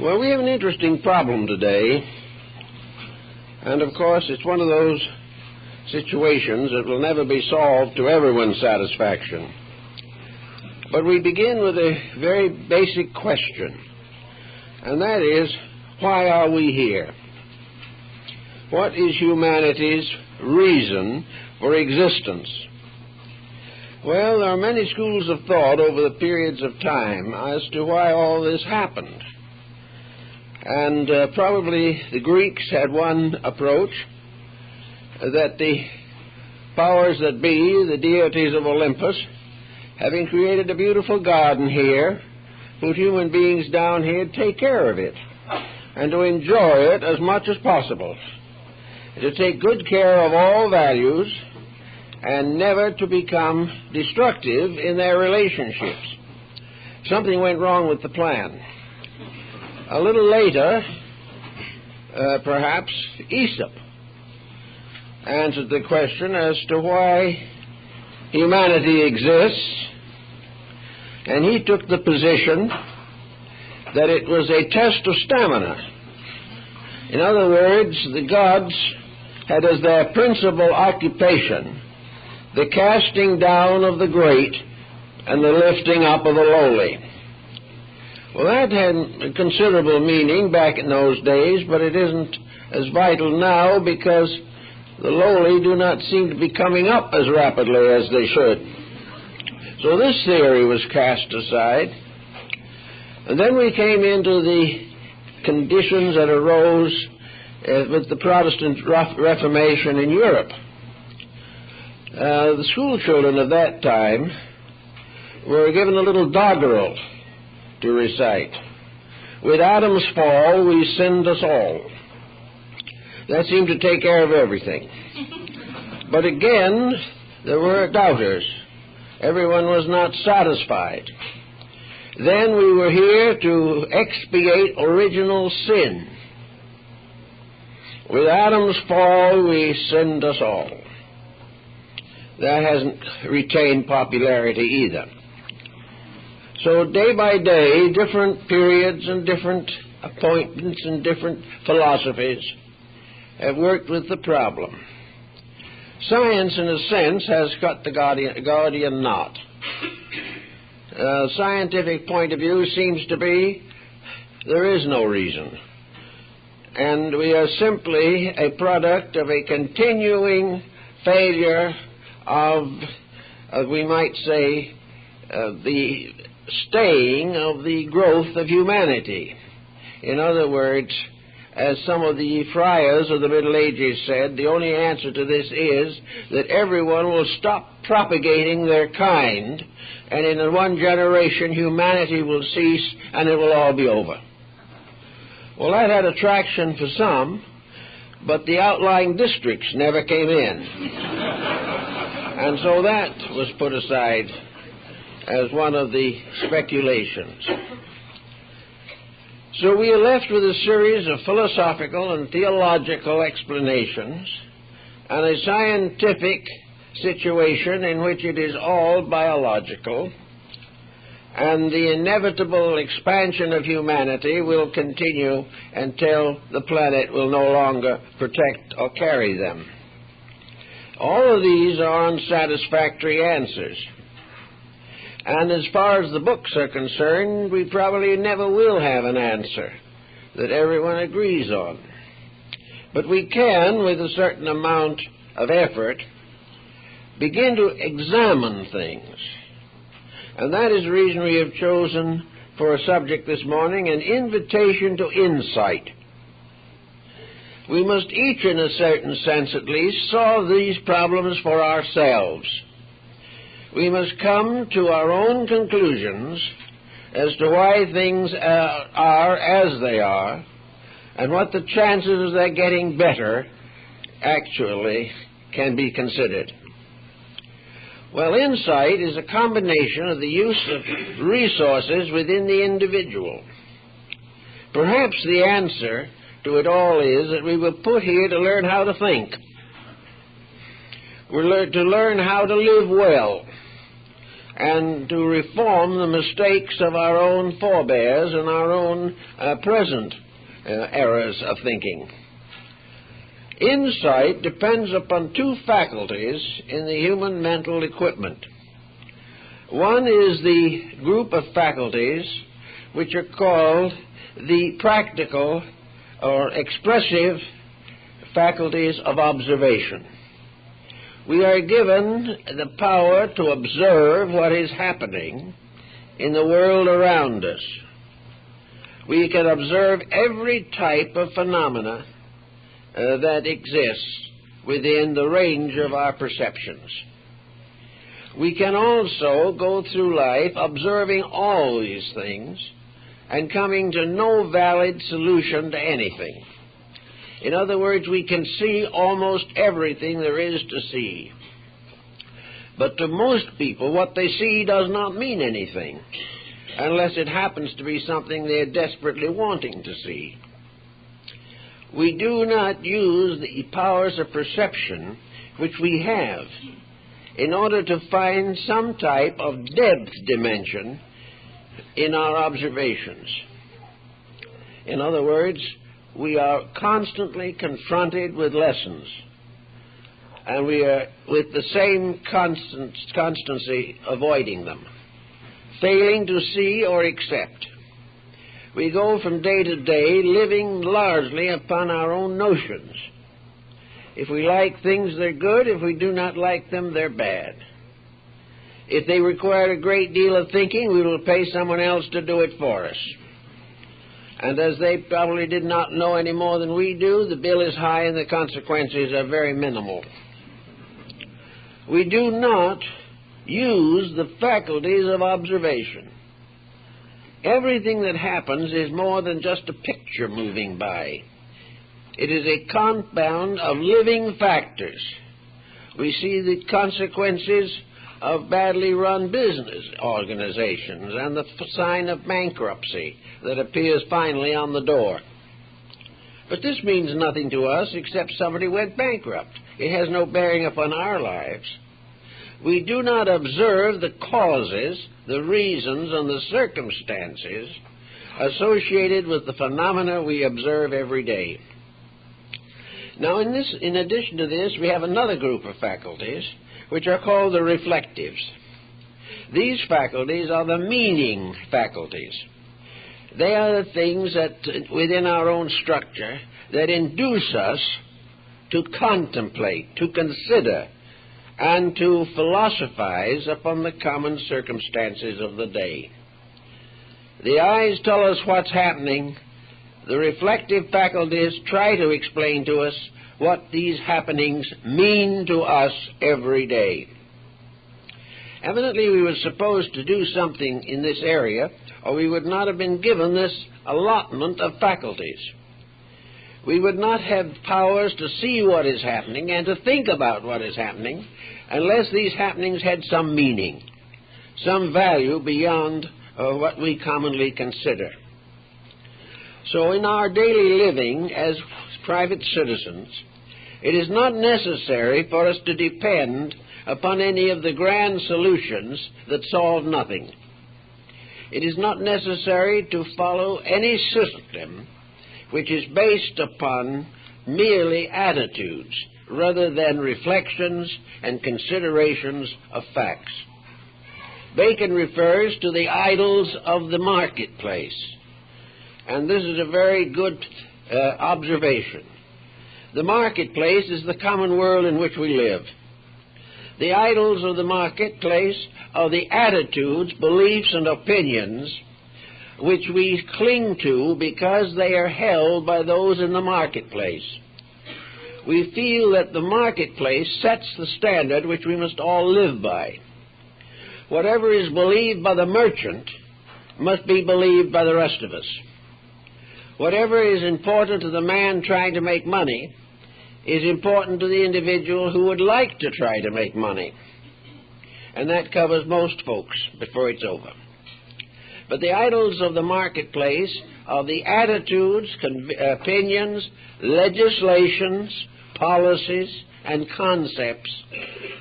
Well, we have an interesting problem today, and of course it's one of those situations that will never be solved to everyone's satisfaction. But we begin with a very basic question, and that is, why are we here? What is humanity's reason for existence? Well, there are many schools of thought over the periods of time as to why all this happened. And probably the Greeks had one approach, that the powers that be, the deities of Olympus, having created a beautiful garden here, put human beings down here to take care of it and to enjoy it as much as possible, to take good care of all values and never to become destructive in their relationships. Something went wrong with the plan. A little later, perhaps, Aesop answered the question as to why humanity exists, and he took the position that it was a test of stamina. In other words, the gods had as their principal occupation the casting down of the great and the lifting up of the lowly. Well, that had considerable meaning back in those days, but it isn't as vital now because the lowly do not seem to be coming up as rapidly as they should. So this theory was cast aside. And then we came into the conditions that arose with the Protestant Reformation in Europe. The school children of that time were given a little doggerel to recite. With Adam's fall, we sinned us all. That seemed to take care of everything. But again, there were doubters. Everyone was not satisfied. Then we were here to expiate original sin. With Adam's fall, we sinned us all. That hasn't retained popularity either. So day by day, different periods and different appointments and different philosophies have worked with the problem. Science, in a sense, has cut the Gordian knot. Scientific point of view seems to be there is no reason. And we are simply a product of a continuing failure of, we might say, the staying of the growth of humanity. In other words, as some of the friars of the Middle Ages said, the only answer to this is that everyone will stop propagating their kind, and in one generation humanity will cease and it will all be over. Well, that had attraction for some, but the outlying districts never came in. And so that was put aside as one of the speculations. So we are left with a series of philosophical and theological explanations and a scientific situation in which it is all biological, and the inevitable expansion of humanity will continue until the planet will no longer protect or carry them. All of these are unsatisfactory answers. And as far as the books are concerned, we probably never will have an answer that everyone agrees on. But we can, with a certain amount of effort, begin to examine things. And that is the reason we have chosen for a subject this morning, an invitation to insight. We must each, in a certain sense at least, solve these problems for ourselves. We must come to our own conclusions as to why things are as they are, and what the chances of their getting better actually can be considered. Well, insight is a combination of the use of resources within the individual. Perhaps the answer to it all is that we were put here to learn how to think. We're to learn how to live well, and to reform the mistakes of our own forebears and our own present errors of thinking. Insight depends upon two faculties in the human mental equipment. One is the group of faculties which are called the practical or expressive faculties of observation. We are given the power to observe what is happening in the world around us. We can observe every type of phenomena that exists within the range of our perceptions. We can also go through life observing all these things and coming to no valid solution to anything. In other words, we can see almost everything there is to see. But to most people, what they see does not mean anything, unless it happens to be something they're desperately wanting to see. We do not use the powers of perception which we have in order to find some type of depth dimension in our observations. In other words, we are constantly confronted with lessons, and we are with the same constancy avoiding them, failing to see or accept. We go from day to day living largely upon our own notions. If we like things, they're good. If we do not like them, they're bad. If they require a great deal of thinking, we will pay someone else to do it for us. And as they probably did not know any more than we do, the bill is high and the consequences are very minimal. We do not use the faculties of observation. Everything that happens is more than just a picture moving by. It is a compound of living factors. We see the consequences of badly run business organizations and the sign of bankruptcy that appears finally on the door. But this means nothing to us except somebody went bankrupt. It has no bearing upon our lives. We do not observe the causes, the reasons, and the circumstances associated with the phenomena we observe every day. Now, in addition to this, we have another group of faculties which are called the reflectives. These faculties are the meaning faculties. They are the things that, within our own structure, that induce us to contemplate, to consider, and to philosophize upon the common circumstances of the day. The eyes tell us what's happening. The reflective faculties try to explain to us what these happenings mean to us every day. Evidently, we were supposed to do something in this area, or we would not have been given this allotment of faculties. We would not have powers to see what is happening and to think about what is happening unless these happenings had some meaning, some value beyond what we commonly consider. So in our daily living as private citizens, it is not necessary for us to depend upon any of the grand solutions that solve nothing. It is not necessary to follow any system which is based upon merely attitudes rather than reflections and considerations of facts. Bacon refers to the idols of the marketplace, and this is a very good observation. The marketplace is the common world in which we live. The idols of the marketplace are the attitudes, beliefs, and opinions which we cling to because they are held by those in the marketplace. We feel that the marketplace sets the standard which we must all live by. Whatever is believed by the merchant must be believed by the rest of us. Whatever is important to the man trying to make money is important to the individual who would like to try to make money. And that covers most folks before it's over. But the idols of the marketplace are the attitudes, opinions, legislations, policies, and concepts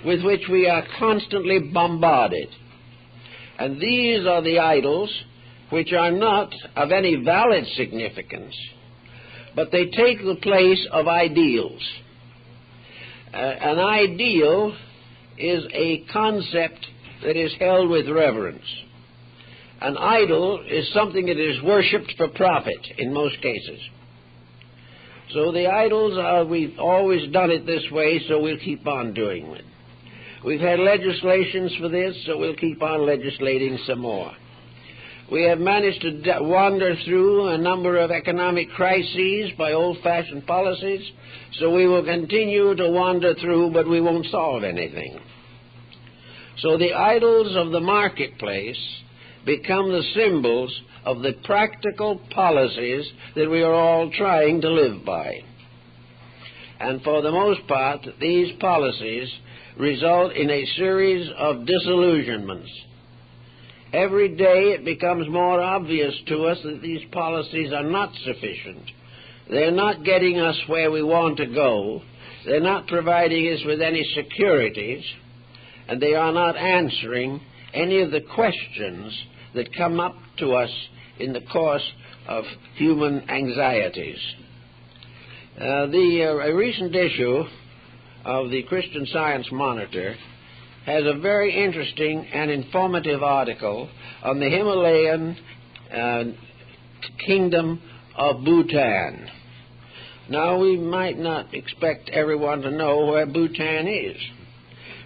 with which we are constantly bombarded. And these are the idols which are not of any valid significance, but they take the place of ideals. An ideal is a concept that is held with reverence. An idol is something that is worshipped for profit in most cases. So the idols are, we've always done it this way, so we'll keep on doing it. We've had legislations for this, so we'll keep on legislating some more. We have managed to wander through a number of economic crises by old-fashioned policies, so we will continue to wander through, but we won't solve anything. So the idols of the marketplace become the symbols of the practical policies that we are all trying to live by. And for the most part, these policies result in a series of disillusionments. Every day it becomes more obvious to us that these policies are not sufficient. They're not getting us where we want to go. They're not providing us with any securities, and they are not answering any of the questions that come up to us in the course of human anxieties. A recent issue of the Christian Science Monitor has a very interesting and informative article on the Himalayan kingdom of Bhutan. Now, we might not expect everyone to know where Bhutan is,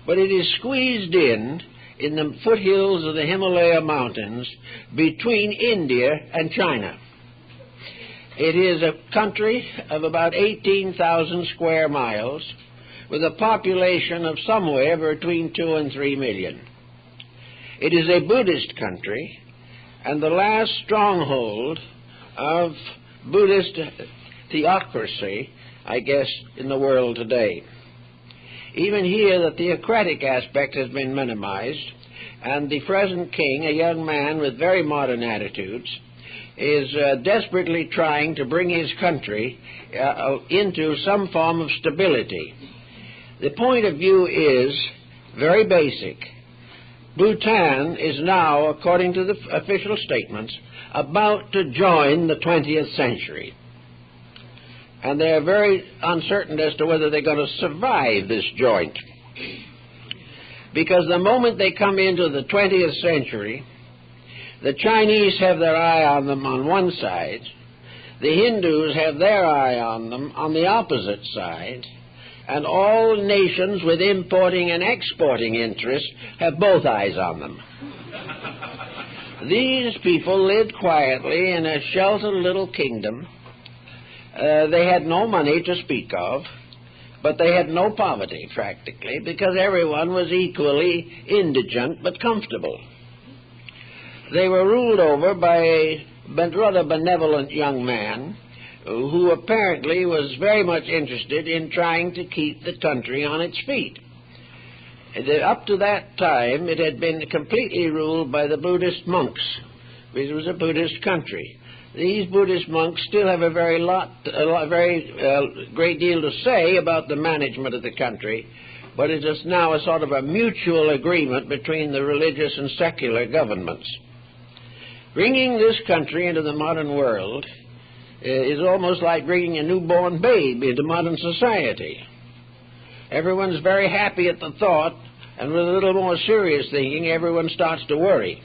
but it is squeezed in the foothills of the Himalaya mountains between India and China. It is a country of about 18,000 square miles with a population of somewhere between 2 and 3 million. It is a Buddhist country and the last stronghold of Buddhist theocracy, I guess, in the world today. Even here, the theocratic aspect has been minimized, and the present king, a young man with very modern attitudes, is desperately trying to bring his country into some form of stability. The point of view is very basic. Bhutan is now, according to the official statements, about to join the 20th century. And they're very uncertain as to whether they're going to survive this joint. Because the moment they come into the 20th century, the Chinese have their eye on them on one side, the Hindus have their eye on them on the opposite side, and all nations with importing and exporting interests have both eyes on them. These people lived quietly in a sheltered little kingdom. They had no money to speak of, but they had no poverty, practically, because everyone was equally indigent but comfortable. They were ruled over by a rather benevolent young man who apparently was very much interested in trying to keep the country on its feet. Up to that time, it had been completely ruled by the Buddhist monks. It was a Buddhist country. These Buddhist monks still have a very great deal to say about the management of the country, but it is now a sort of a mutual agreement between the religious and secular governments. Bringing this country into the modern world is almost like bringing a newborn babe into modern society. Everyone's very happy at the thought, and with a little more serious thinking, everyone starts to worry.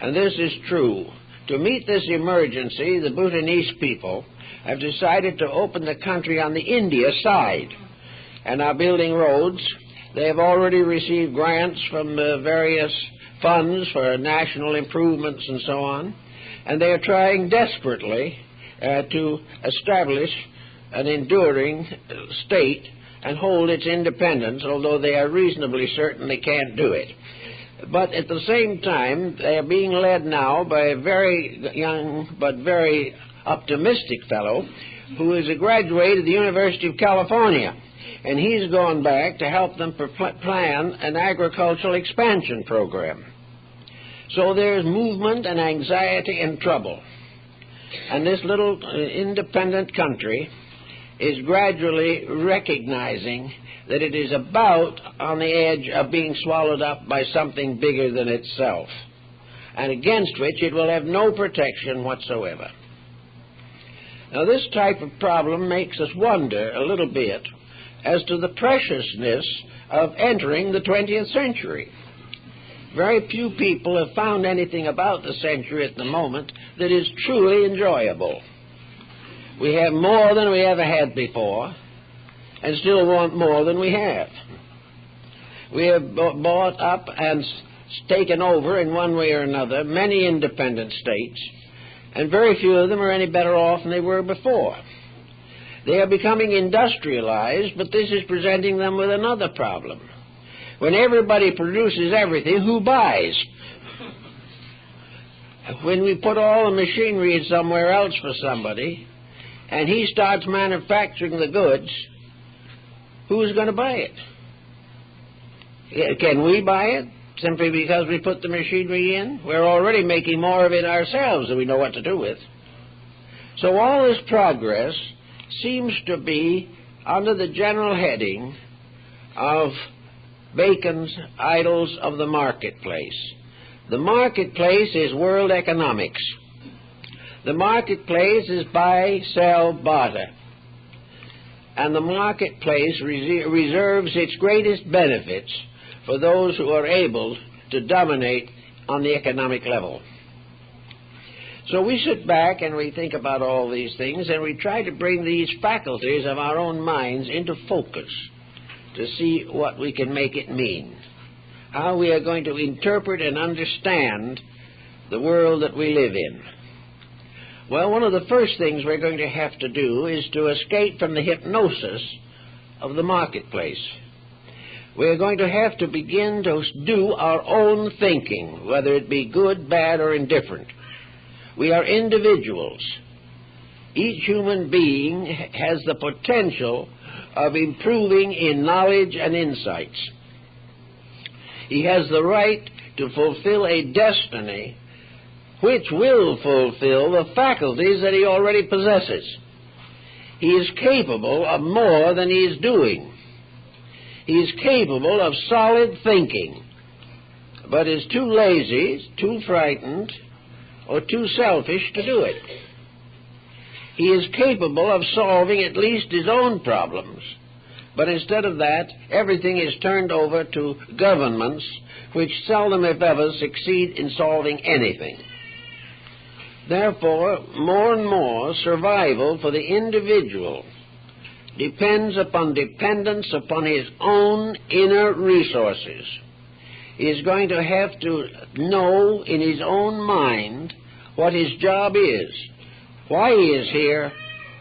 And this is true. To meet this emergency, the Bhutanese people have decided to open the country on the India side and are building roads. They have already received grants from various funds for national improvements and so on, and they are trying desperately to establish an enduring state and hold its independence, although they are reasonably certain they can't do it. But at the same time, they are being led now by a very young but very optimistic fellow who is a graduate of the University of California. And he's gone back to help them plan an agricultural expansion program. So there's movement and anxiety and trouble. And this little independent country is gradually recognizing that it is about on the edge of being swallowed up by something bigger than itself, and against which it will have no protection whatsoever. Now, this type of problem makes us wonder a little bit as to the preciousness of entering the 20th century. Very few people have found anything about the century at the moment that is truly enjoyable. We have more than we ever had before, and still want more than we have. We have bought up and taken over in one way or another many independent states, and very few of them are any better off than they were before. They are becoming industrialized, but this is presenting them with another problem. When everybody produces everything, who buys? When we put all the machinery somewhere else for somebody, and he starts manufacturing the goods, who's going to buy it? Can we buy it simply because we put the machinery in? We're already making more of it ourselves than we know what to do with. So all this progress seems to be under the general heading of Bacon's Idols of the Marketplace. The marketplace is world economics. The marketplace is buy, sell, barter. And the marketplace reserves its greatest benefits for those who are able to dominate on the economic level. So we sit back and we think about all these things, and we try to bring these faculties of our own minds into focus to see what we can make it mean, how we are going to interpret and understand the world that we live in. Well, one of the first things we're going to have to do is to escape from the hypnosis of the marketplace. We're going to have to begin to do our own thinking, whether it be good, bad, or indifferent. We are individuals. Each human being has the potential of improving in knowledge and insights. He has the right to fulfill a destiny which will fulfill the faculties that he already possesses. He is capable of more than he is doing. He is capable of solid thinking, but is too lazy, too frightened, or too selfish to do it. He is capable of solving at least his own problems, but instead of that, everything is turned over to governments which seldom, if ever, succeed in solving anything. Therefore, more and more survival for the individual depends upon dependence upon his own inner resources. He is going to have to know in his own mind what his job is, why he is here,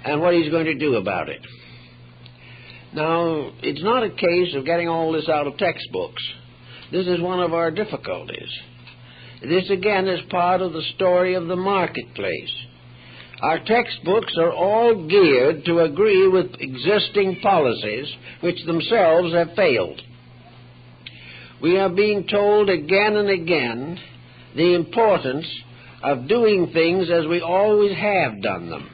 and what he's going to do about it. Now, it's not a case of getting all this out of textbooks. This is one of our difficulties. This, again, is part of the story of the marketplace. Our textbooks are all geared to agree with existing policies which themselves have failed. We are being told again and again the importance of doing things as we always have done them.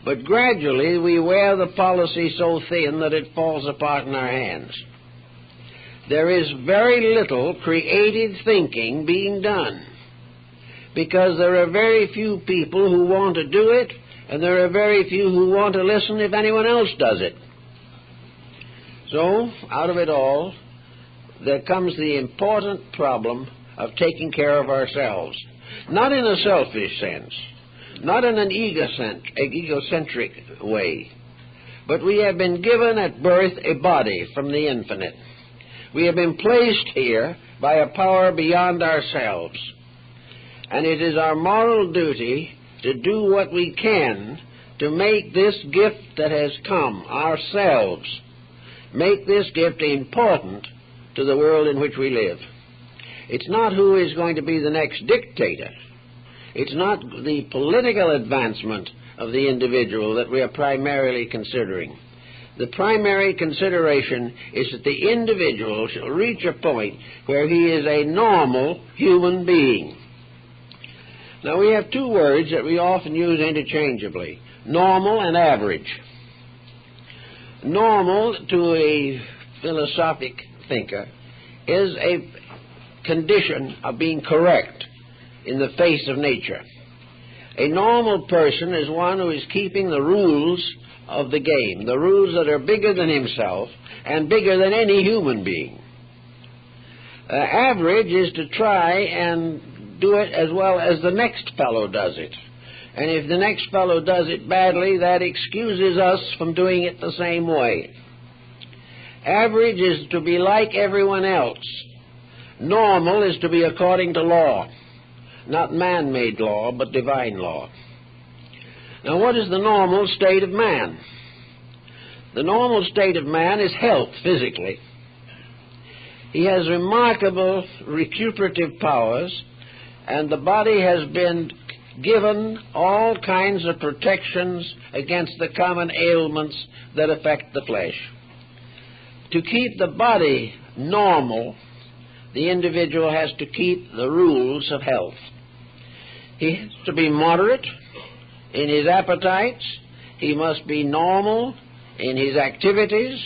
But gradually we wear the policy so thin that it falls apart in our hands. There is very little creative thinking being done, because there are very few people who want to do it, and there are very few who want to listen if anyone else does it. So, out of it all, there comes the important problem of taking care of ourselves, not in a selfish sense, not in an egocentric way, but we have been given at birth a body from the infinite. We have been placed here by a power beyond ourselves, and it is our moral duty to do what we can to make this gift that has come, ourselves, make this gift important to the world in which we live. It's not who is going to be the next dictator. It's not the political advancement of the individual that we are primarily considering. The primary consideration is that the individual shall reach a point where he is a normal human being. Now, we have two words that we often use interchangeably, normal and average. Normal to a philosophic thinker is a condition of being correct in the face of nature. A normal person is one who is keeping the rules of the game, the rules that are bigger than himself and bigger than any human being. Average is to try and do it as well as the next fellow does it. And if the next fellow does it badly, that excuses us from doing it the same way. Average is to be like everyone else. Normal is to be according to law, not man-made law, but divine law. Now, what is the normal state of man? The normal state of man is health physically. He has remarkable recuperative powers, and the body has been given all kinds of protections against the common ailments that affect the flesh. To keep the body normal, the individual has to keep the rules of health. He has to be moderate in his appetites. He must be normal in his activities.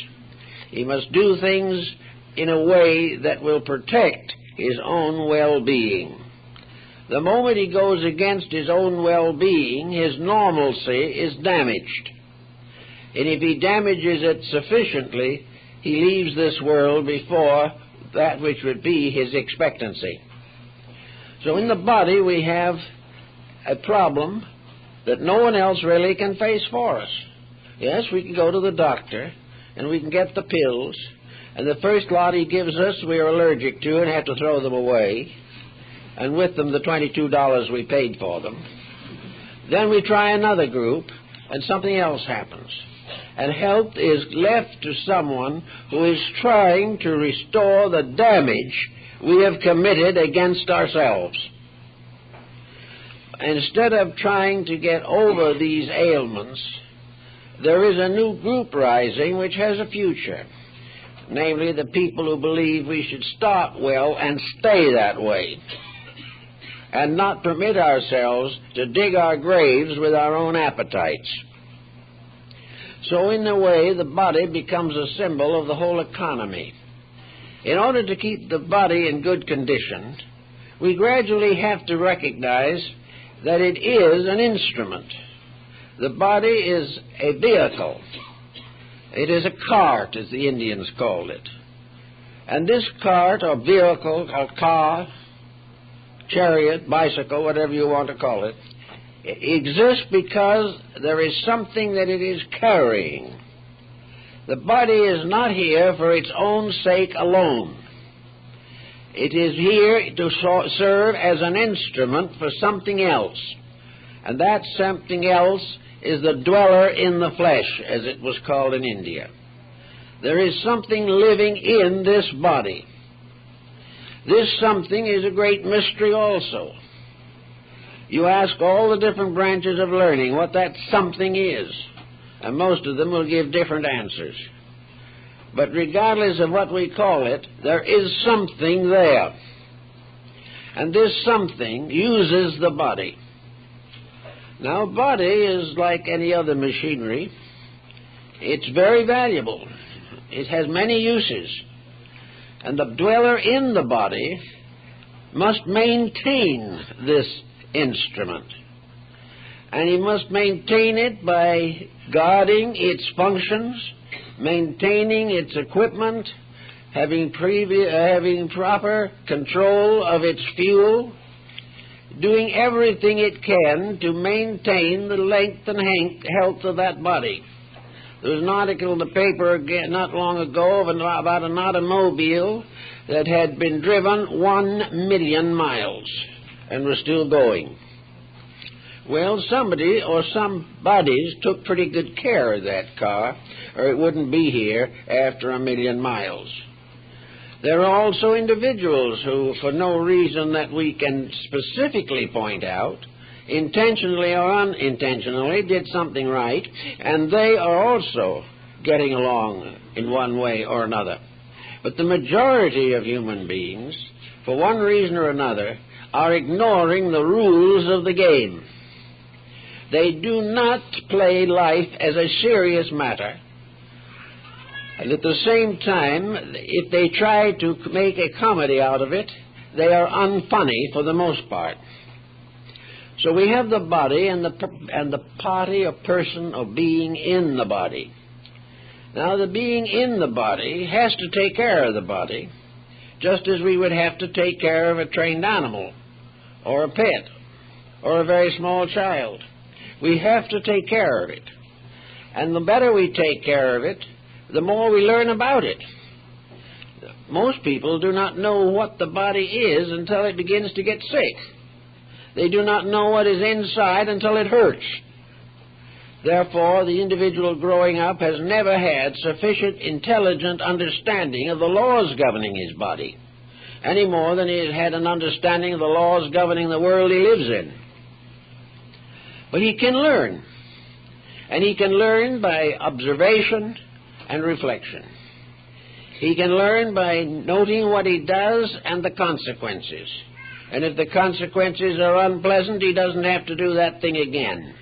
He must do things in a way that will protect his own well-being. The moment he goes against his own well-being, his normalcy is damaged. And if he damages it sufficiently, he leaves this world before that which would be his expectancy. So in the body we have a problem that no one else really can face for us. Yes, we can go to the doctor and we can get the pills, and the first lot he gives us we are allergic to and have to throw them away, and with them the $22 we paid for them. Then we try another group and something else happens. And health is left to someone who is trying to restore the damage we have committed against ourselves. Instead of trying to get over these ailments, there is a new group rising which has a future, namely the people who believe we should start well and stay that way, and not permit ourselves to dig our graves with our own appetites. So in a way, the body becomes a symbol of the whole economy. In order to keep the body in good condition, we gradually have to recognize that it is an instrument. The body is a vehicle. It is a cart, as the Indians called it. And this cart, or vehicle, or car, chariot, bicycle, whatever you want to call it, exists because there is something that it is carrying. The body is not here for its own sake alone. It is here to serve as an instrument for something else. And that something else is the dweller in the flesh, as it was called in India. There is something living in this body. This something is a great mystery also. You ask all the different branches of learning what that something is, and most of them will give different answers. But regardless of what we call it, there is something there. And this something uses the body. Now, body is like any other machinery. It's very valuable. It has many uses. And the dweller in the body must maintain this instrument. And he must maintain it by guarding its functions, maintaining its equipment, having proper control of its fuel, doing everything it can to maintain the length and health of that body. There was an article in the paper not long ago about an automobile that had been driven 1 million miles and was still going. Well, somebody or some bodies took pretty good care of that car, or it wouldn't be here after 1 million miles. There are also individuals who, for no reason that we can specifically point out, intentionally or unintentionally did something right, and they are also getting along in one way or another. But the majority of human beings, for one reason or another, are ignoring the rules of the game. They do not play life as a serious matter. And at the same time, if they try to make a comedy out of it, they are unfunny for the most part. So we have the body and the party or person or being in the body. Now, the being in the body has to take care of the body, just as we would have to take care of a trained animal or a pet or a very small child. We have to take care of it. And the better we take care of it, the more we learn about it. Most people do not know what the body is until it begins to get sick. They do not know what is inside until it hurts. Therefore, the individual growing up has never had sufficient intelligent understanding of the laws governing his body, any more than he has had an understanding of the laws governing the world he lives in. But he can learn, and he can learn by observation and reflection. He can learn by noting what he does and the consequences. And if the consequences are unpleasant, he doesn't have to do that thing again.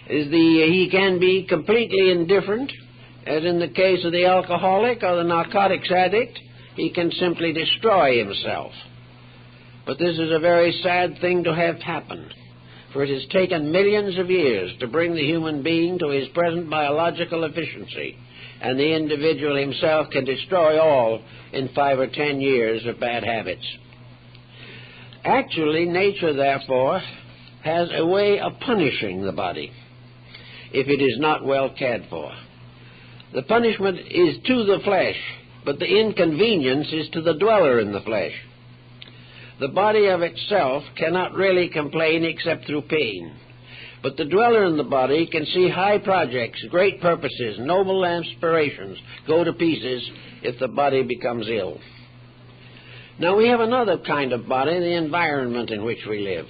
He can be completely indifferent, as in the case of the alcoholic or the narcotics addict. He can simply destroy himself. But this is a very sad thing to have happened, for it has taken millions of years to bring the human being to his present biological efficiency, and the individual himself can destroy all in 5 or 10 years of bad habits. Actually, nature, therefore, has a way of punishing the body if it is not well cared for. The punishment is to the flesh, but the inconvenience is to the dweller in the flesh. The body of itself cannot really complain except through pain, but the dweller in the body can see high projects, great purposes, noble aspirations go to pieces if the body becomes ill. Now, we have another kind of body, the environment in which we live.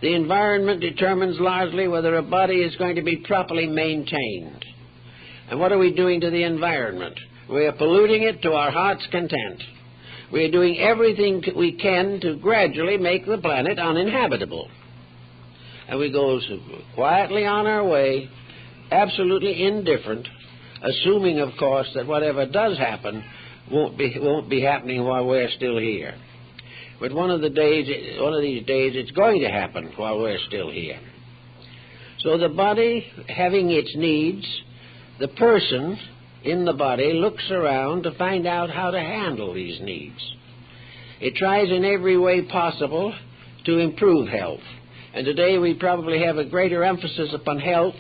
The environment determines largely whether a body is going to be properly maintained. And what are we doing to the environment? We are polluting it to our heart's content. We are doing everything we can to gradually make the planet uninhabitable. And we go quietly on our way, absolutely indifferent, assuming, of course, that whatever does happen won't be happening while we're still here. But one of these days, it's going to happen while we're still here. So the body having its needs, the person in the body looks around to find out how to handle these needs. It tries in every way possible to improve health. And today we probably have a greater emphasis upon health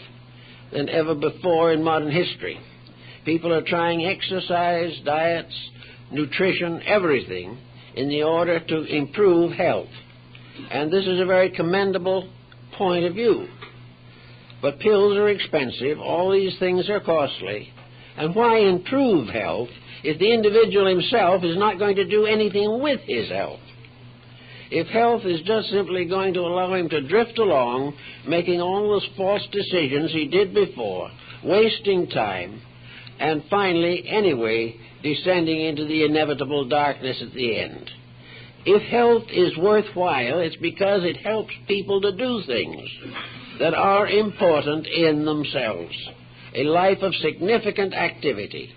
than ever before in modern history. People are trying exercise, diets, nutrition, everything in the order to improve health. And this is a very commendable point of view. But pills are expensive, all these things are costly. And why improve health if the individual himself is not going to do anything with his health? If health is just simply going to allow him to drift along, making all those false decisions he did before, wasting time, and finally, anyway, descending into the inevitable darkness at the end. If health is worthwhile, it's because it helps people to do things that are important in themselves. A life of significant activity.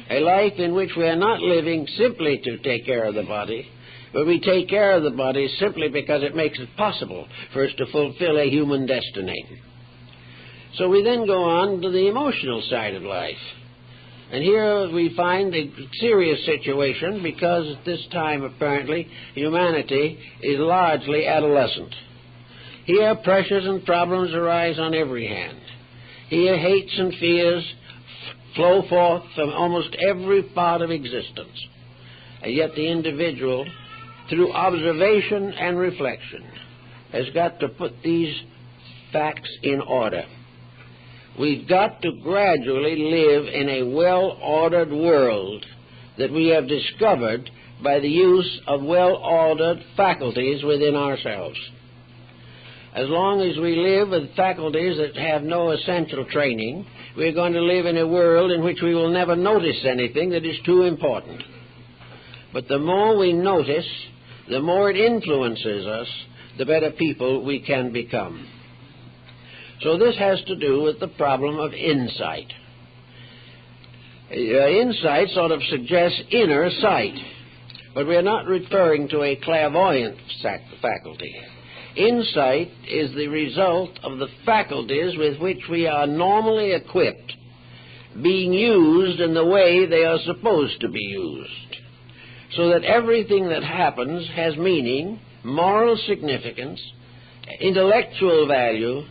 A life in which we are not living simply to take care of the body, but we take care of the body simply because it makes it possible for us to fulfill a human destiny. So we then go on to the emotional side of life. And here we find a serious situation because at this time, apparently, humanity is largely adolescent. Here pressures and problems arise on every hand. Here hates and fears flow forth from almost every part of existence. And yet the individual, through observation and reflection, has got to put these facts in order. We've got to gradually live in a well-ordered world that we have discovered by the use of well-ordered faculties within ourselves. As long as we live with faculties that have no essential training, we're going to live in a world in which we will never notice anything that is too important. But the more we notice, the more it influences us, the better people we can become. So this has to do with the problem of insight. Insight sort of suggests inner sight, but we're not referring to a clairvoyant faculty. Insight is the result of the faculties with which we are normally equipped being used in the way they are supposed to be used, so that everything that happens has meaning, moral significance, intellectual value,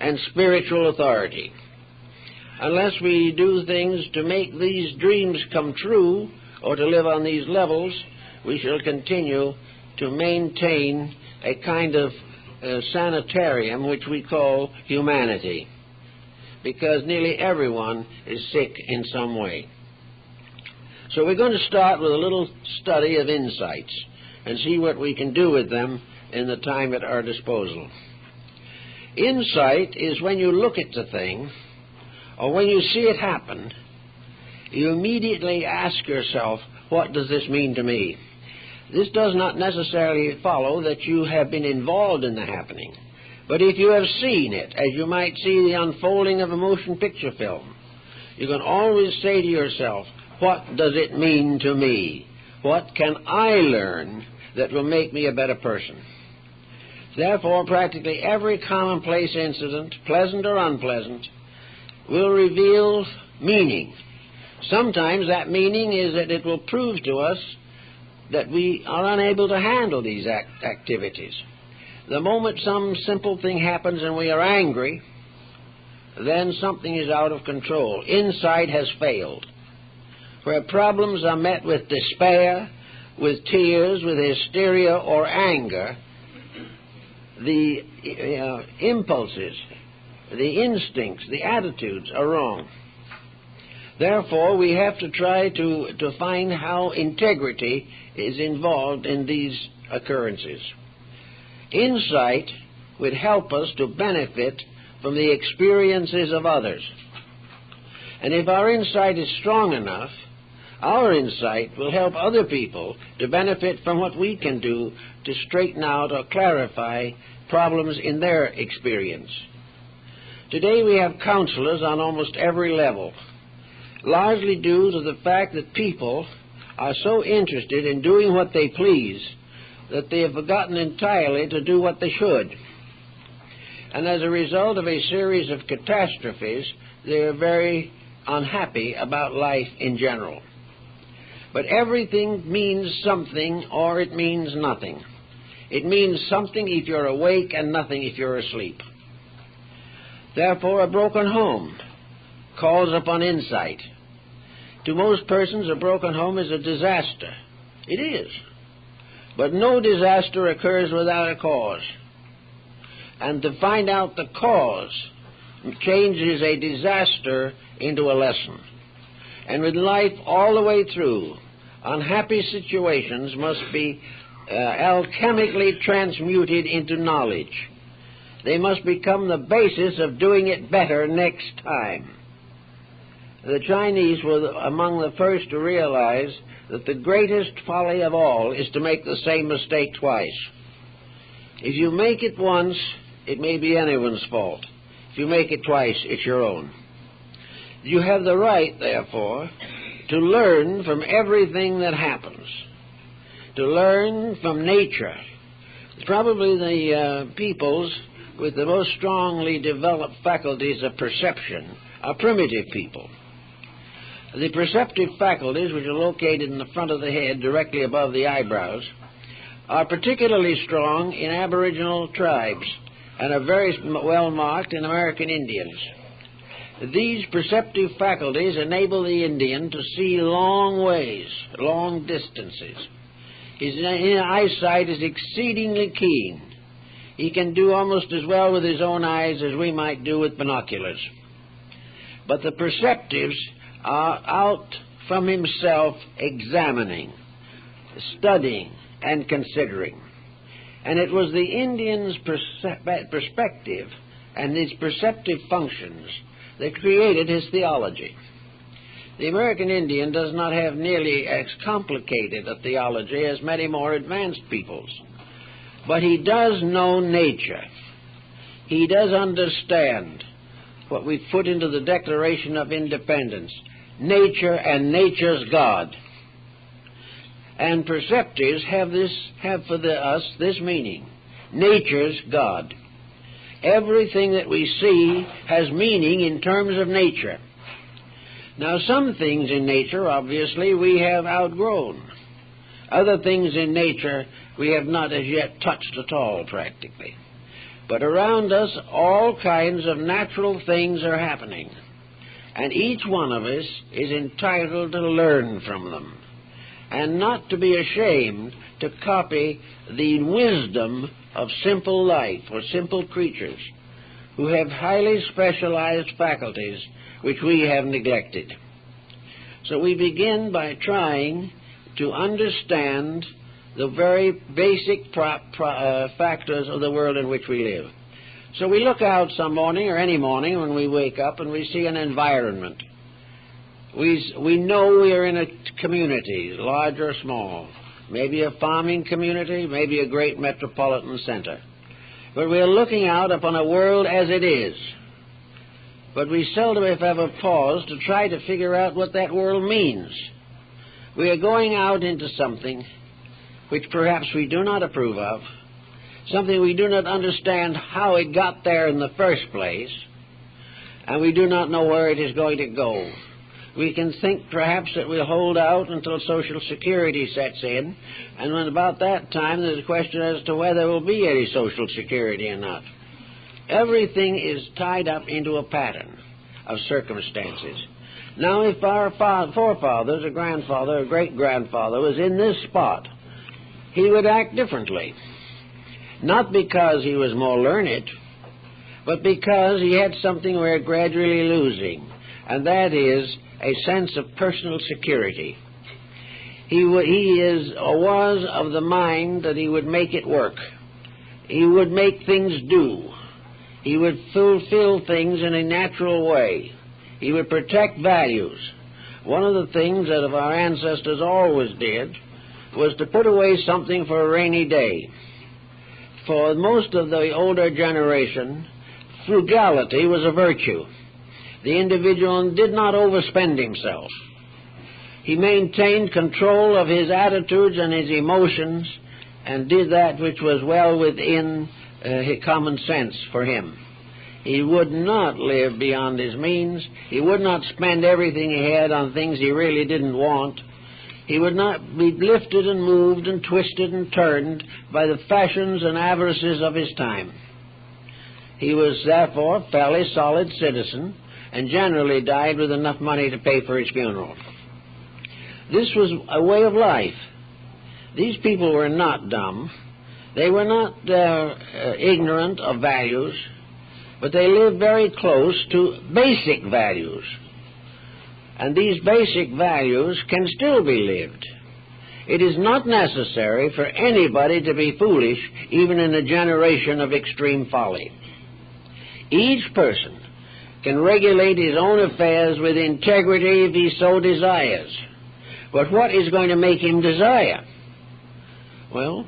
and spiritual authority. Unless we do things to make these dreams come true or to live on these levels, we shall continue to maintain a kind of sanitarium which we call humanity, because nearly everyone is sick in some way. So we're going to start with a little study of insights and see what we can do with them in the time at our disposal. Insight is when you look at the thing, or when you see it happen, you immediately ask yourself, what does this mean to me? This does not necessarily follow that you have been involved in the happening, but if you have seen it, as you might see the unfolding of a motion picture film, you can always say to yourself, what does it mean to me? What can I learn that will make me a better person? Therefore, practically every commonplace incident, pleasant or unpleasant, will reveal meaning. Sometimes that meaning is that it will prove to us that we are unable to handle these activities. The moment some simple thing happens and we are angry, then something is out of control. Insight has failed. Where problems are met with despair, with tears, with hysteria or anger, the impulses, the instincts, the attitudes are wrong. Therefore, we have to try to find how integrity is involved in these occurrences. Insight would help us to benefit from the experiences of others. And if our insight is strong enough, our insight will help other people to benefit from what we can do to straighten out or clarify problems in their experience. Today we have counselors on almost every level, largely due to the fact that people are so interested in doing what they please that they have forgotten entirely to do what they should. And as a result of a series of catastrophes, they are very unhappy about life in general. But everything means something or it means nothing. It means something if you're awake and nothing if you're asleep. Therefore, a broken home calls upon insight. To most persons, a broken home is a disaster. It is. But no disaster occurs without a cause. And to find out the cause changes a disaster into a lesson. And with life all the way through, unhappy situations must be alchemically transmuted into knowledge. They must become the basis of doing it better next time. The Chinese were among the first to realize that the greatest folly of all is to make the same mistake twice. If you make it once, it may be anyone's fault. If you make it twice, it's your own. You have the right, therefore, to learn from everything that happens, to learn from nature. Probably the peoples with the most strongly developed faculties of perception are primitive people. The perceptive faculties, which are located in the front of the head directly above the eyebrows, are particularly strong in Aboriginal tribes and are very well marked in American Indians. These perceptive faculties enable the Indian to see long ways, long distances. His eyesight is exceedingly keen. He can do almost as well with his own eyes as we might do with binoculars. But the perceptives are out from himself examining, studying, and considering. And it was the Indian's perspective and his perceptive functions that created his theology. The American Indian does not have nearly as complicated a theology as many more advanced peoples, but he does know nature. He does understand what we put into the Declaration of Independence, nature and nature's God. And perceptives have for us this meaning: nature's God. Everything that we see has meaning in terms of nature. Now, some things in nature, obviously, we have outgrown. Other things in nature we have not as yet touched at all, practically. But around us, all kinds of natural things are happening, and each one of us is entitled to learn from them, and not to be ashamed to copy the wisdom of simple life or simple creatures who have highly specialized faculties which we have neglected. So we begin by trying to understand the very basic factors of the world in which we live. So we look out some morning, or any morning when we wake up, and we see an environment. We know we are in a community, large or small, maybe a farming community, maybe a great metropolitan center. But we are looking out upon a world as it is. But we seldom, if ever, pause to try to figure out what that world means. We are going out into something which perhaps we do not approve of, something we do not understand how it got there in the first place, and we do not know where it is going to go. We can think perhaps that we'll hold out until Social Security sets in, and when about that time there's a question as to whether there will be any Social Security or not. Everything is tied up into a pattern of circumstances. Now, if our forefathers, a grandfather, a great-grandfather was in this spot, he would act differently. Not because he was more learned, but because he had something we're gradually losing, and that is a sense of personal security. He was of the mind that he would make it work. He would make things do. He would fulfill things in a natural way. He would protect values. One of the things that our ancestors always did was to put away something for a rainy day. For most of the older generation, frugality was a virtue. The individual did not overspend himself. He maintained control of his attitudes and his emotions and did that which was well within common sense for him. He would not live beyond his means. He would not spend everything he had on things he really didn't want. He would not be lifted and moved and twisted and turned by the fashions and avarices of his time. He was therefore a fairly solid citizen, and generally died with enough money to pay for his funeral. This was a way of life. These people were not dumb. They were not ignorant of values, but they lived very close to basic values. And these basic values can still be lived. It is not necessary for anybody to be foolish, even in a generation of extreme folly. Each person can regulate his own affairs with integrity if he so desires. But what is going to make him desire? Well,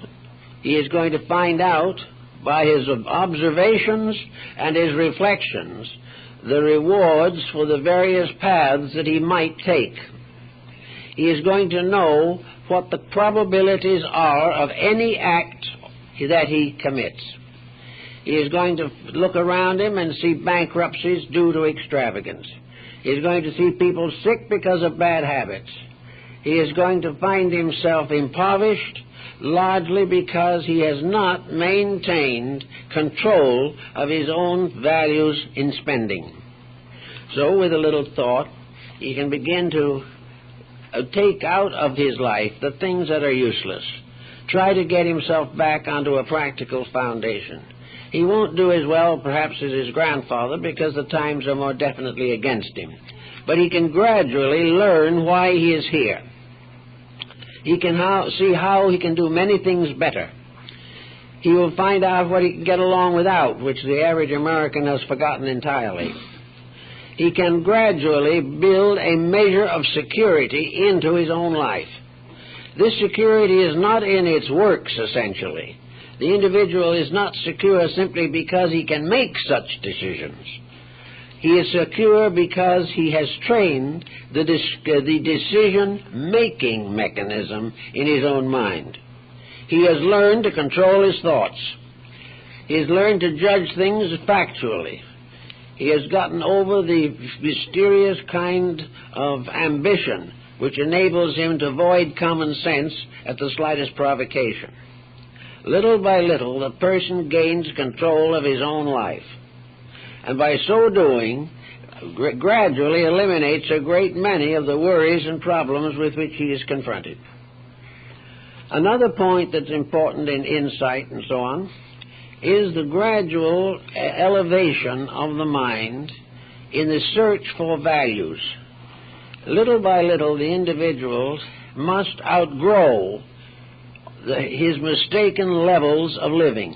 he is going to find out by his observations and his reflections the rewards for the various paths that he might take. He is going to know what the probabilities are of any act that he commits. He is going to look around him and see bankruptcies due to extravagance. He is going to see people sick because of bad habits. He is going to find himself impoverished largely because he has not maintained control of his own values in spending. So, with a little thought, he can begin to take out of his life the things that are useless. Try to get himself back onto a practical foundation. He won't do as well, perhaps, as his grandfather, because the times are more definitely against him. But he can gradually learn why he is here. He can see how he can do many things better. He will find out what he can get along without, which the average American has forgotten entirely. He can gradually build a measure of security into his own life. This security is not in its works, essentially. The individual is not secure simply because he can make such decisions. He is secure because he has trained the decision-making mechanism in his own mind. He has learned to control his thoughts. He has learned to judge things factually. He has gotten over the mysterious kind of ambition which enables him to void common sense at the slightest provocation. Little by little, the person gains control of his own life, and by so doing, gradually eliminates a great many of the worries and problems with which he is confronted. Another point that's important in insight and so on is the gradual elevation of the mind in the search for values. Little by little, the individual must outgrow his mistaken levels of living.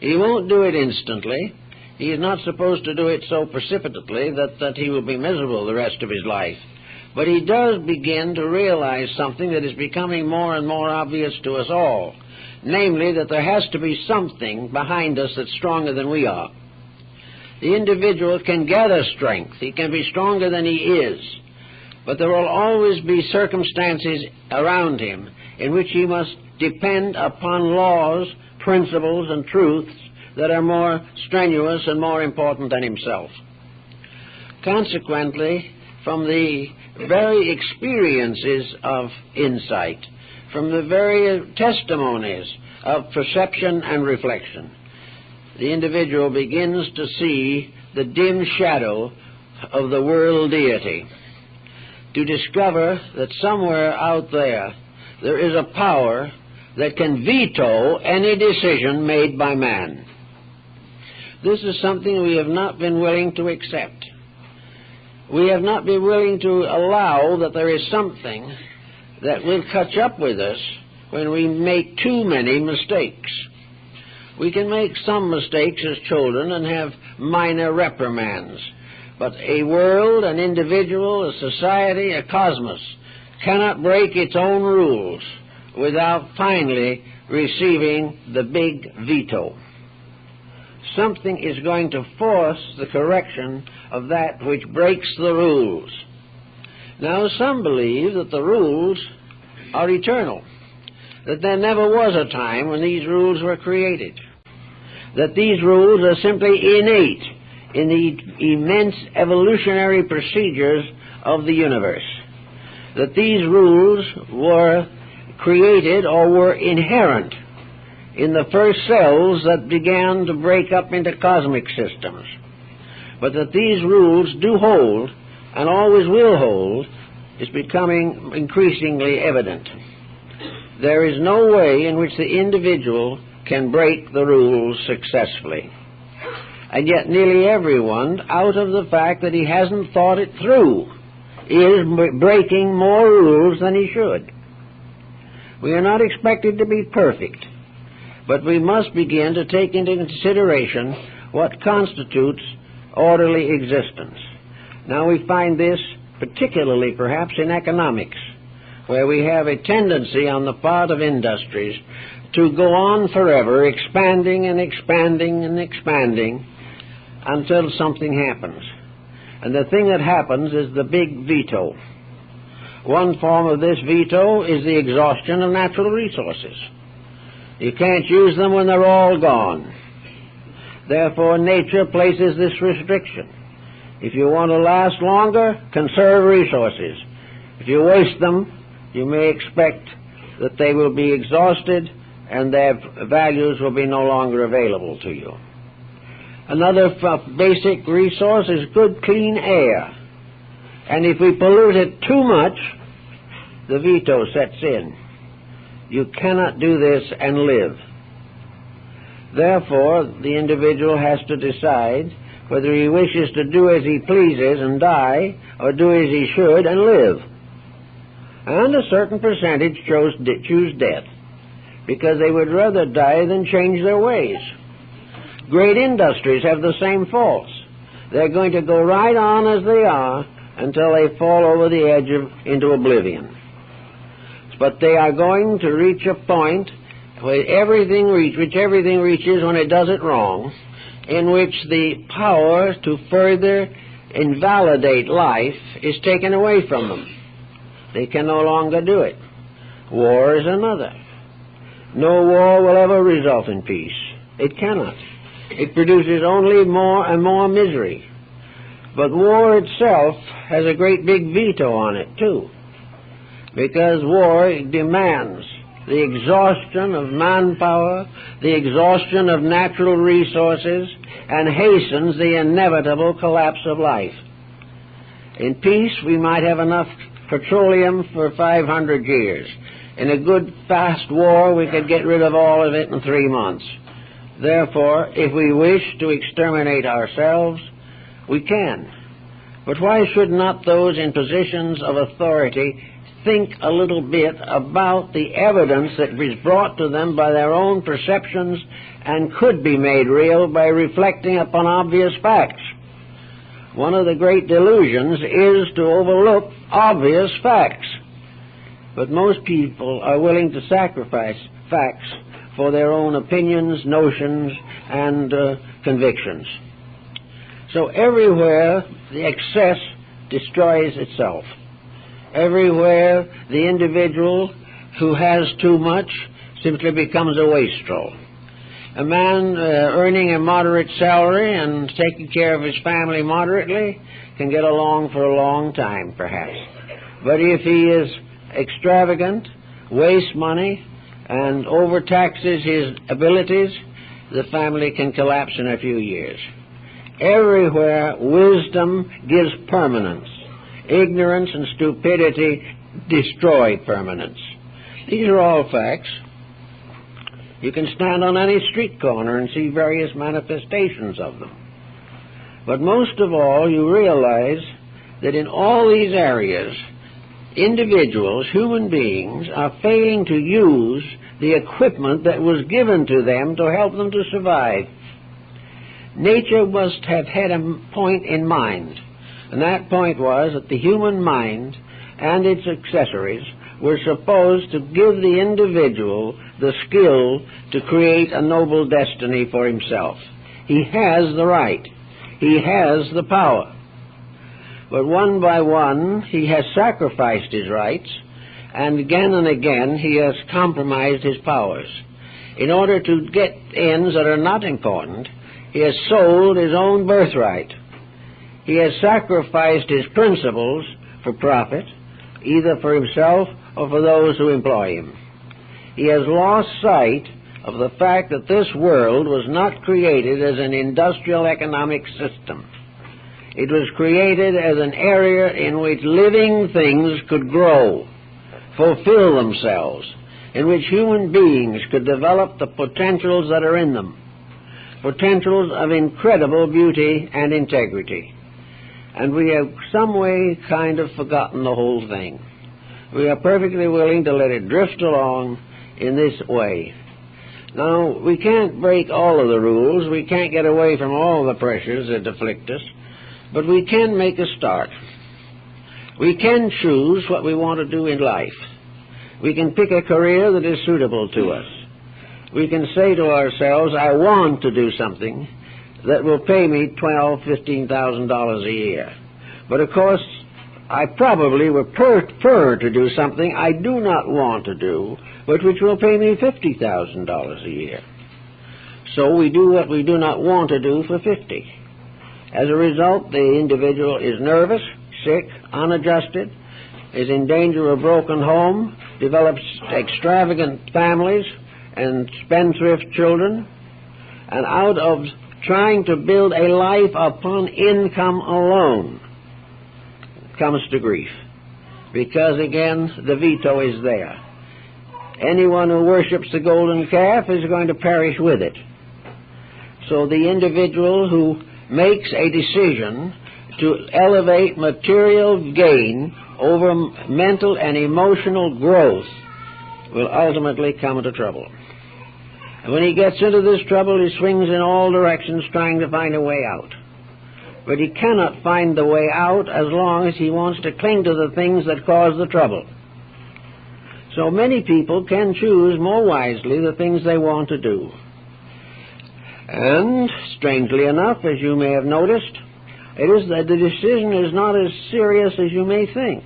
He won't do it instantly. He is not supposed to do it so precipitately that he will be miserable the rest of his life. But he does begin to realize something that is becoming more and more obvious to us all, namely that there has to be something behind us that's stronger than we are. The individual can gather strength. He can be stronger than he is. But there will always be circumstances around him in which he must depend upon laws, principles, and truths that are more strenuous and more important than himself. Consequently, from the very experiences of insight, from the very testimonies of perception and reflection, the individual begins to see the dim shadow of the world deity, to discover that somewhere out there is a power that can veto any decision made by man. This is something we have not been willing to accept. We have not been willing to allow that there is something that will catch up with us when we make too many mistakes. We can make some mistakes as children and have minor reprimands, but a world, an individual, a society, a cosmos cannot break its own rules without finally receiving the big veto. Something is going to force the correction of that which breaks the rules. Now, some believe that the rules are eternal, that there never was a time when these rules were created, that these rules are simply innate in the immense evolutionary procedures of the universe, that these rules were created or were inherent in the first cells that began to break up into cosmic systems, but that these rules do hold and always will hold is becoming increasingly evident. There is no way in which the individual can break the rules successfully. And yet nearly everyone, out of the fact that he hasn't thought it through, is breaking more rules than he should. We are not expected to be perfect, but we must begin to take into consideration what constitutes orderly existence. Now we find this particularly perhaps in economics, where we have a tendency on the part of industries to go on forever, expanding and expanding and expanding until something happens. And the thing that happens is the big veto. One form of this veto is the exhaustion of natural resources. You can't use them when they're all gone. Therefore, nature places this restriction. If you want to last longer, conserve resources. If you waste them, you may expect that they will be exhausted and their values will be no longer available to you. Another basic resource is good, clean air. And if we pollute it too much, the veto sets in. You cannot do this and live. Therefore, the individual has to decide whether he wishes to do as he pleases and die, or do as he should and live. And a certain percentage choose death, because they would rather die than change their ways. Great industries have the same faults. They're going to go right on as they are until they fall over the edge into oblivion. But they are going to reach a point where everything reaches when it does it wrong, in which the power to further invalidate life is taken away from them. They can no longer do it. War is another. No war will ever result in peace. It cannot. It produces only more and more misery. But war itself has a great big veto on it, too, because war demands the exhaustion of manpower, the exhaustion of natural resources, and hastens the inevitable collapse of life. In peace, we might have enough petroleum for 500 years. In a good, fast war, we could get rid of all of it in 3 months. Therefore, if we wish to exterminate ourselves, we can. But why should not those in positions of authority think a little bit about the evidence that was brought to them by their own perceptions and could be made real by reflecting upon obvious facts? One of the great delusions is to overlook obvious facts. But most people are willing to sacrifice facts for their own opinions, notions, and convictions. So everywhere the excess destroys itself. Everywhere the individual who has too much simply becomes a wastrel. A man earning a moderate salary and taking care of his family moderately can get along for a long time, perhaps. But if he is extravagant, wastes money, and overtaxes his abilities, the family can collapse in a few years. Everywhere wisdom gives permanence. Ignorance and stupidity destroy permanence. These are all facts. You can stand on any street corner and see various manifestations of them. But most of all, you realize that in all these areas, individuals, human beings, are failing to use the equipment that was given to them to help them to survive. Nature must have had a point in mind, and that point was that the human mind and its accessories were supposed to give the individual the skill to create a noble destiny for himself. He has the right. He has the power. But one by one, he has sacrificed his rights, and again he has compromised his powers. In order to get ends that are not important, he has sold his own birthright. He has sacrificed his principles for profit, either for himself or for those who employ him. He has lost sight of the fact that this world was not created as an industrial economic system. It was created as an area in which living things could grow, fulfill themselves, in which human beings could develop the potentials that are in them, potentials of incredible beauty and integrity. And we have some way kind of forgotten the whole thing. We are perfectly willing to let it drift along in this way. Now, we can't break all of the rules. We can't get away from all the pressures that afflict us. But we can make a start. We can choose what we want to do in life. We can pick a career that is suitable to us. We can say to ourselves, I want to do something that will pay me $12,000, $15,000 a year. But of course, I probably would prefer to do something I do not want to do, but which will pay me $50,000 a year. So we do what we do not want to do for $50,000. As a result, the individual is nervous, sick, unadjusted, is in danger of a broken home, develops extravagant families and spendthrift children, and out of trying to build a life upon income alone, comes to grief. Because, again, the veto is there. Anyone who worships the golden calf is going to perish with it. So the individual who makes a decision to elevate material gain over mental and emotional growth will ultimately come into trouble. And when he gets into this trouble, he swings in all directions trying to find a way out. But he cannot find the way out as long as he wants to cling to the things that cause the trouble. So many people can choose more wisely the things they want to do. And, strangely enough, as you may have noticed, it is that the decision is not as serious as you may think,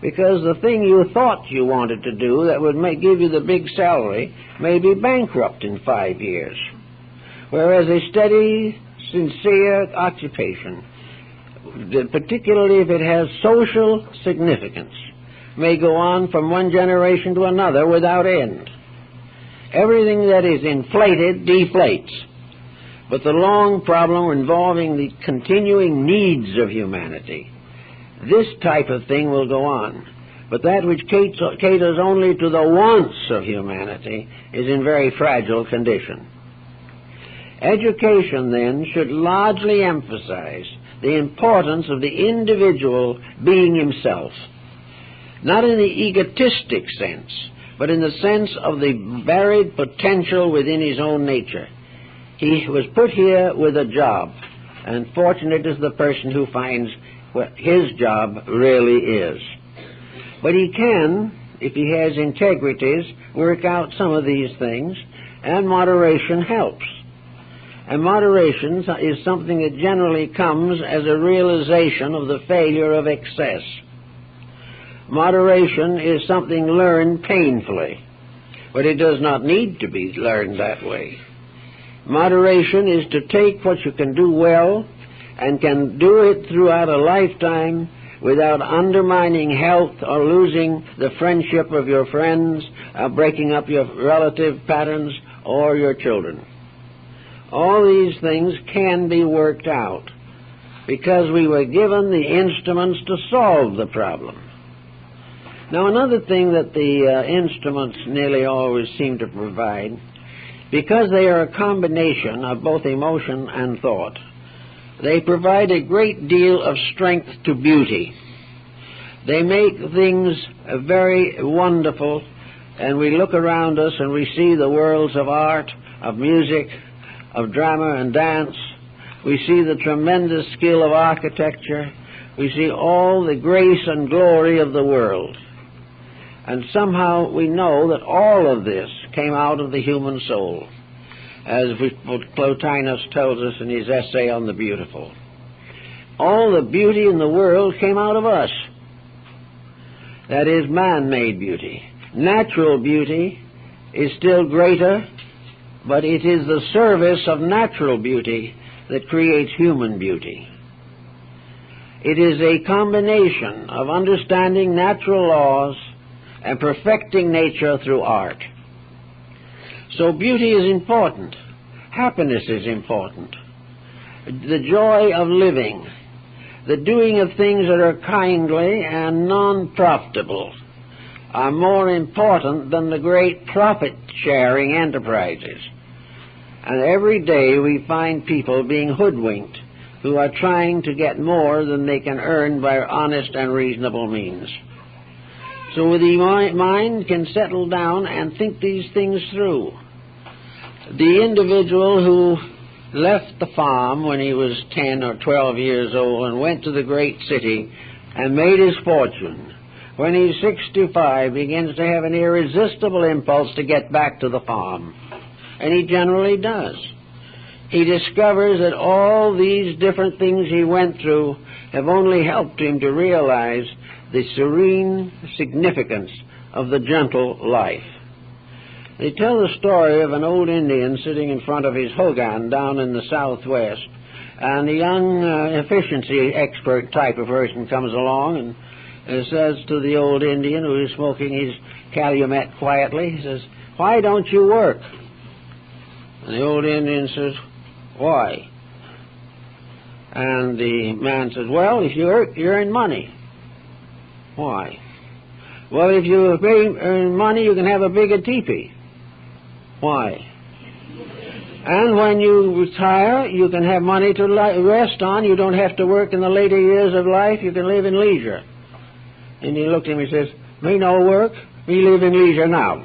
because the thing you thought you wanted to do that would give you the big salary may be bankrupt in 5 years, whereas a steady, sincere occupation, particularly if it has social significance, may go on from one generation to another without end. Everything that is inflated deflates. But the long problem involving the continuing needs of humanity, this type of thing will go on. But that which caters only to the wants of humanity is in very fragile condition. Education, then, should largely emphasize the importance of the individual being himself, not in the egotistic sense, but in the sense of the varied potential within his own nature. He was put here with a job, and fortunate is the person who finds what his job really is. But he can, if he has integrities, work out some of these things, and moderation helps. And moderation is something that generally comes as a realization of the failure of excess. Moderation is something learned painfully, but it does not need to be learned that way. Moderation is to take what you can do well and can do it throughout a lifetime without undermining health or losing the friendship of your friends, breaking up your relative patterns or your children. All these things can be worked out because we were given the instruments to solve the problem. Now, another thing that the instruments nearly always seem to provide, because they are a combination of both emotion and thought, they provide a great deal of strength to beauty. They make things very wonderful, and we look around us and we see the worlds of art, of music, of drama and dance. We see the tremendous skill of architecture. We see all the grace and glory of the world. And somehow we know that all of this came out of the human soul, as Plotinus tells us in his essay on the beautiful. All the beauty in the world came out of us. That is man-made beauty. Natural beauty is still greater, but it is the service of natural beauty that creates human beauty. It is a combination of understanding natural laws and perfecting nature through art. So beauty is important. Happiness is important. The joy of living, the doing of things that are kindly and non-profitable, are more important than the great profit-sharing enterprises. And every day we find people being hoodwinked who are trying to get more than they can earn by honest and reasonable means. So the mind can settle down and think these things through. The individual who left the farm when he was 10 or 12 years old and went to the great city and made his fortune, when he's 65, begins to have an irresistible impulse to get back to the farm. And he generally does. He discovers that all these different things he went through have only helped him to realize the serene significance of the gentle life. They tell the story of an old Indian sitting in front of his hogan down in the southwest, and a young efficiency expert type of person comes along and says to the old Indian who is smoking his calumet quietly, he says, "Why don't you work?" And the old Indian says, "Why?" And the man says, "Well, if you work, you earn money." "Why?" "Well, if you earn money, you can have a bigger teepee." "Why?" "And when you retire, you can have money to rest on. You don't have to work in the later years of life. You can live in leisure." And he looked at him and says, "Me no work. Me live in leisure now."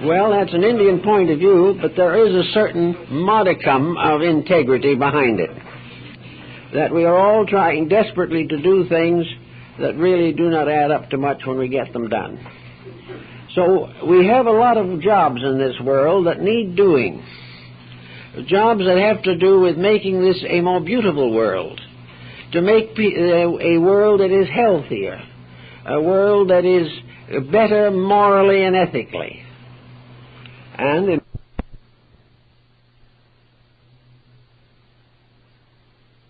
Well, that's an Indian point of view, but there is a certain modicum of integrity behind it. That we are all trying desperately to do things that really do not add up to much when we get them done. So we have a lot of jobs in this world that need doing. Jobs that have to do with making this a more beautiful world, to make a world that is healthier, a world that is better morally and ethically. And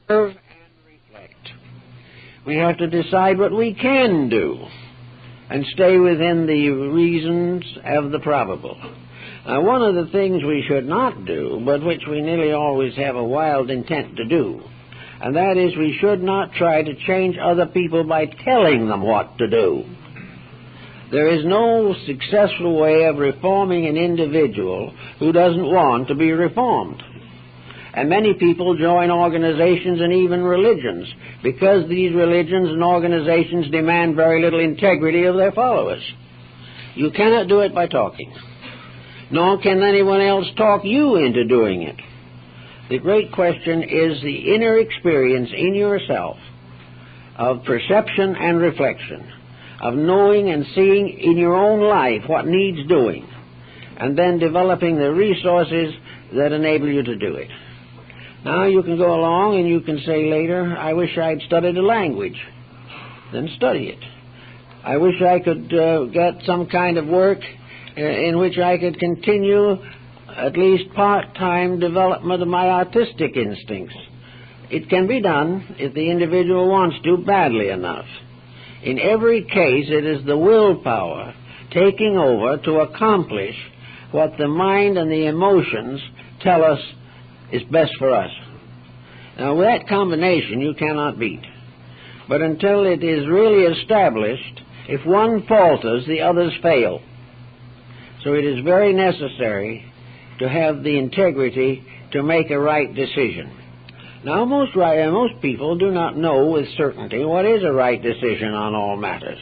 observe and reflect. We have to decide what we can do and stay within the reasons of the probable. Now, one of the things we should not do, but which we nearly always have a wild intent to do, and that is we should not try to change other people by telling them what to do. There is no successful way of reforming an individual who doesn't want to be reformed. And many people join organizations and even religions because these religions and organizations demand very little integrity of their followers. You cannot do it by talking, nor can anyone else talk you into doing it. The great question is the inner experience in yourself of perception and reflection, of knowing and seeing in your own life what needs doing, and then developing the resources that enable you to do it. Now you can go along and you can say later, I wish I'd studied a language. Then study it. I wish I could get some kind of work in which I could continue at least part-time development of my artistic instincts. It can be done if the individual wants to badly enough. In every case, it is the willpower taking over to accomplish what the mind and the emotions tell us is best for us. Now, with that combination, you cannot beat. But until it is really established, if one falters, the others fail. So it is very necessary to have the integrity to make a right decision. Now, most people do not know with certainty what is a right decision on all matters.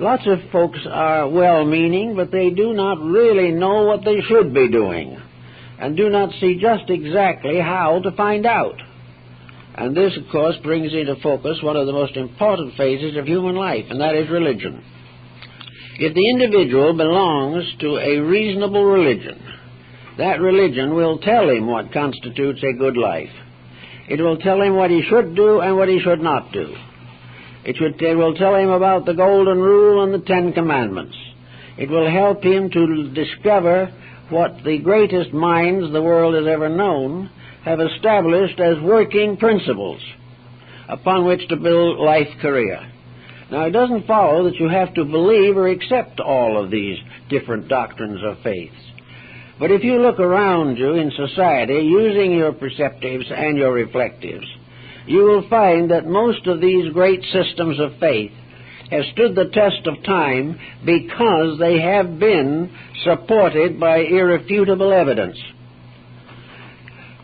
Lots of folks are well-meaning, but they do not really know what they should be doing, and do not see just exactly how to find out. And this, of course, brings into focus one of the most important phases of human life, and that is religion. If the individual belongs to a reasonable religion, that religion will tell him what constitutes a good life. It will tell him what he should do and what he should not do. It will tell him about the Golden Rule and the Ten Commandments. It will help him to discover what the greatest minds the world has ever known have established as working principles upon which to build life career. Now, it doesn't follow that you have to believe or accept all of these different doctrines of faith. But if you look around you in society using your perceptives and your reflectives, you will find that most of these great systems of faith have stood the test of time because they have been supported by irrefutable evidence.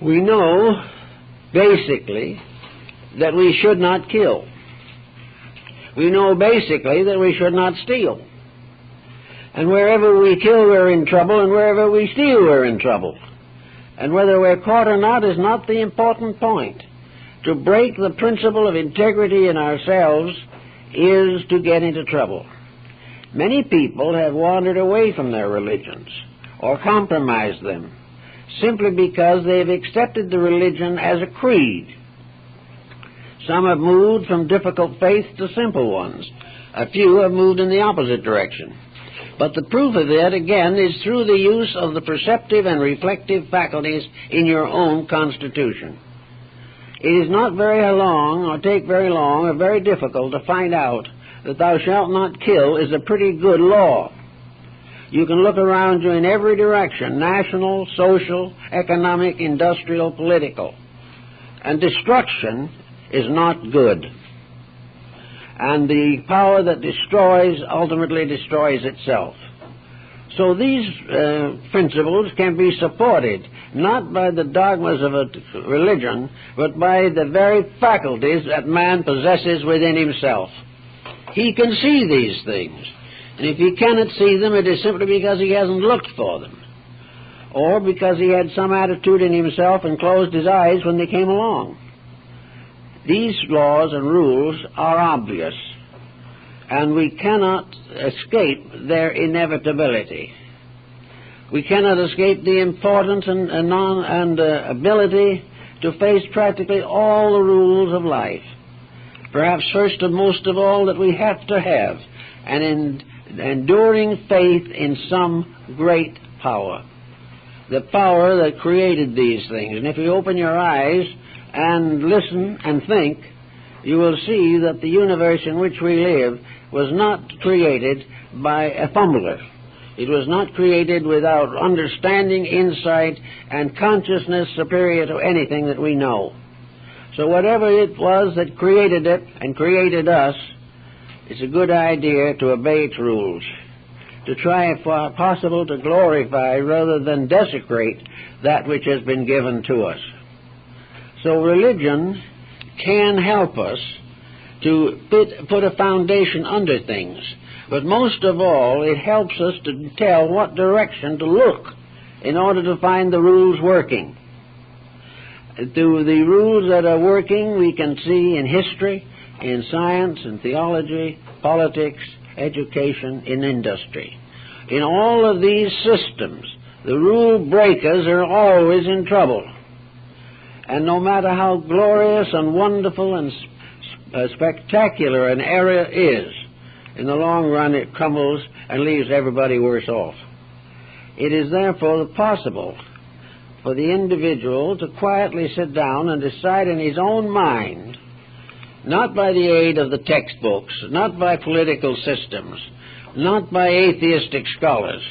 We know, basically, that we should not kill. We know, basically, that we should not steal. And wherever we kill, we're in trouble, and wherever we steal, we're in trouble. And whether we're caught or not is not the important point. To break the principle of integrity in ourselves is to get into trouble. Many people have wandered away from their religions or compromised them simply because they've accepted the religion as a creed. Some have moved from difficult faiths to simple ones. A few have moved in the opposite direction. But the proof of that, again, is through the use of the perceptive and reflective faculties in your own constitution. It is not very long, or take very long, or very difficult to find out that thou shalt not kill is a pretty good law. You can look around you in every direction, national, social, economic, industrial, political. And destruction is not good. And the power that destroys ultimately destroys itself. So these principles can be supported not by the dogmas of a religion, but by the very faculties that man possesses within himself. He can see these things. And if he cannot see them, it is simply because he hasn't looked for them, or because he had some attitude in himself and closed his eyes when they came along. These laws and rules are obvious. and we cannot escape their inevitability. We cannot escape the importance and ability to face practically all the rules of life. Perhaps first and most of all, that we have to have an enduring faith in some great power, the power that created these things. And if you open your eyes and listen and think, you will see that the universe in which we live was not created by a fumbler. It was not created without understanding, insight, and consciousness superior to anything that we know. So whatever it was that created it and created us, it's a good idea to obey its rules, to try if possible to glorify rather than desecrate that which has been given to us. So religion can help us to put a foundation under things. But most of all, it helps us to tell what direction to look in order to find the rules working. Through the rules that are working, we can see in history, in science, in theology, politics, education, in industry. In all of these systems, the rule breakers are always in trouble. And no matter how glorious and wonderful and spectacular an area is, in the long run it crumbles and leaves everybody worse off. It is therefore possible for the individual to quietly sit down and decide in his own mind, not by the aid of the textbooks, not by political systems, not by atheistic scholars,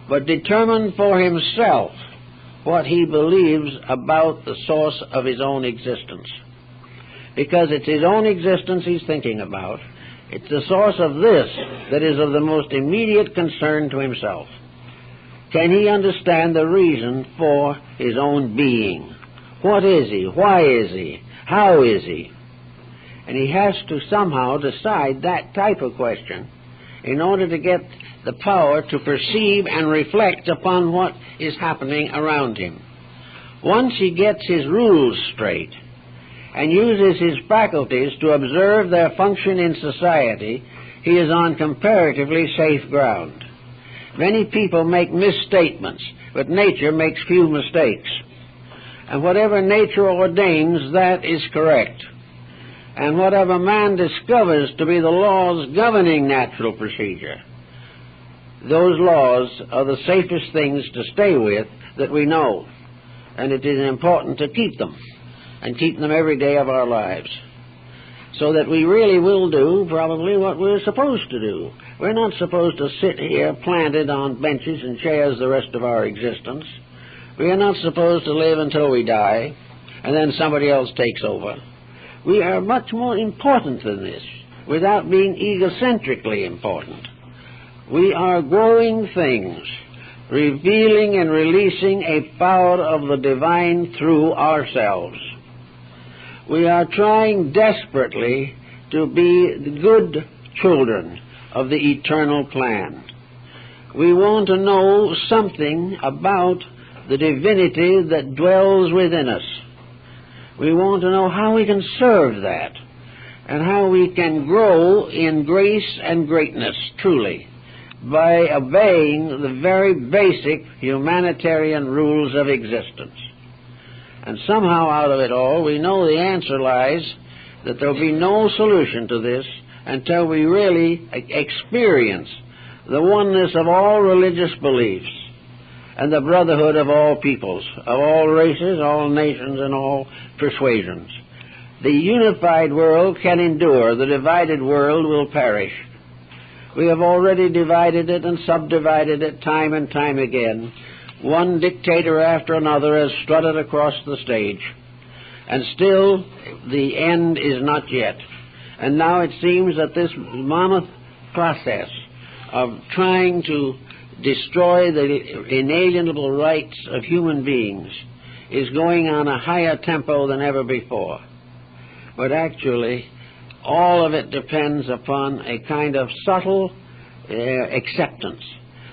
but determine for himself what he believes about the source of his own existence. Because it's his own existence he's thinking about. It's the source of this that is of the most immediate concern to himself. Can he understand the reason for his own being? What is he? Why is he? How is he? And he has to somehow decide that type of question in order to get the power to perceive and reflect upon what is happening around him. Once he gets his rules straight and uses his faculties to observe their function in society, he is on comparatively safe ground. Many people make misstatements, but nature makes few mistakes. And whatever nature ordains, that is correct. And whatever man discovers to be the laws governing natural procedure, those laws are the safest things to stay with that we know. And it is important to keep them, and keep them every day of our lives, so that we really will do probably what we're supposed to do. We're not supposed to sit here planted on benches and chairs the rest of our existence. We are not supposed to live until we die, and then somebody else takes over. We are much more important than this, without being egocentrically important. We are growing things, revealing and releasing a power of the divine through ourselves. We are trying desperately to be the good children of the eternal plan. We want to know something about the divinity that dwells within us. We want to know how we can serve that, and how we can grow in grace and greatness, truly, by obeying the very basic humanitarian rules of existence. And somehow out of it all, we know the answer lies that there will be no solution to this until we really experience the oneness of all religious beliefs and the brotherhood of all peoples, of all races, all nations, and all persuasions. The unified world can endure. The divided world will perish. We have already divided it and subdivided it time and time again. One dictator after another has strutted across the stage, and still the end is not yet. And now it seems that this mammoth process of trying to destroy the inalienable rights of human beings is going on a higher tempo than ever before. But actually, all of it depends upon a kind of subtle acceptance.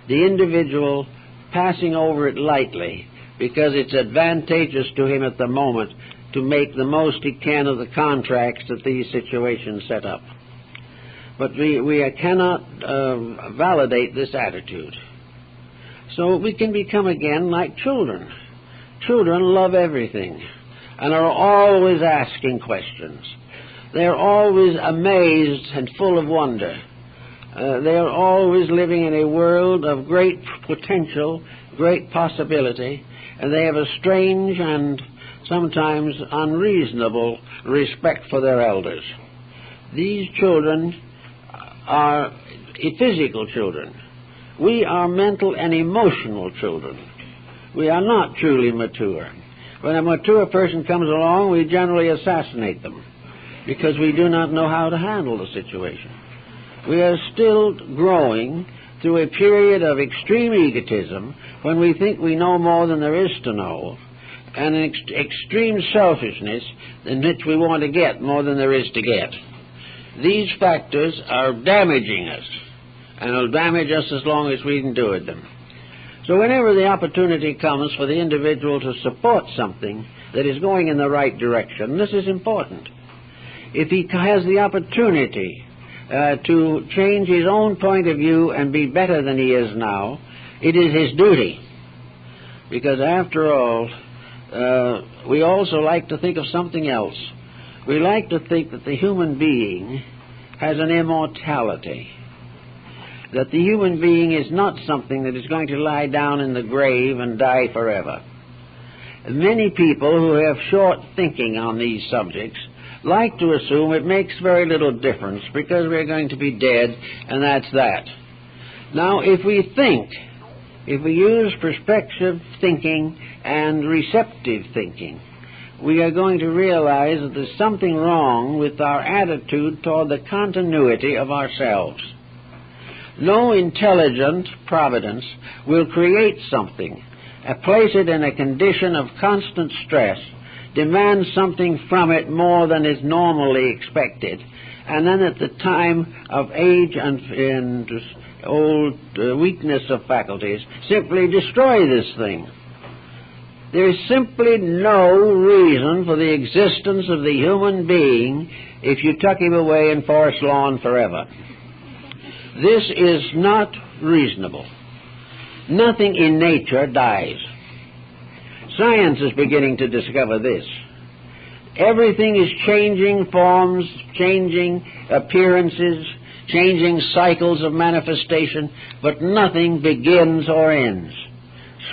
The individual passing over it lightly because it's advantageous to him at the moment to make the most he can of the contracts that these situations set up. But we cannot validate this attitude. So we can become again like children. Children love everything and are always asking questions. They are always amazed and full of wonder. They are always living in a world of great potential, great possibility, and they have a strange and sometimes unreasonable respect for their elders. These children are physical children. We are mental and emotional children. We are not truly mature. When a mature person comes along, we generally assassinate them because we do not know how to handle the situation. We are still growing through a period of extreme egotism when we think we know more than there is to know, and an extreme selfishness in which we want to get more than there is to get. These factors are damaging us, and will damage us as long as we endure them. So whenever the opportunity comes for the individual to support something that is going in the right direction, this is important. If he has the opportunity to change his own point of view and be better than he is now, it is his duty. Because after all, we also like to think of something else. We like to think that the human being has an immortality, that the human being is not something that is going to lie down in the grave and die forever. Many people who have short thinking on these subjects like to assume it makes very little difference because we're going to be dead and that's that. Now, if we think, if we use perspective thinking and receptive thinking, we are going to realize that there's something wrong with our attitude toward the continuity of ourselves. No intelligent providence will create something, place it in a condition of constant stress, demand something from it more than is normally expected, and then at the time of age and old weakness of faculties, simply destroy this thing. There is simply no reason for the existence of the human being if you tuck him away in forest lawn forever. This is not reasonable. Nothing in nature dies. Science is beginning to discover this. Everything is changing forms, changing appearances, changing cycles of manifestation, but nothing begins or ends.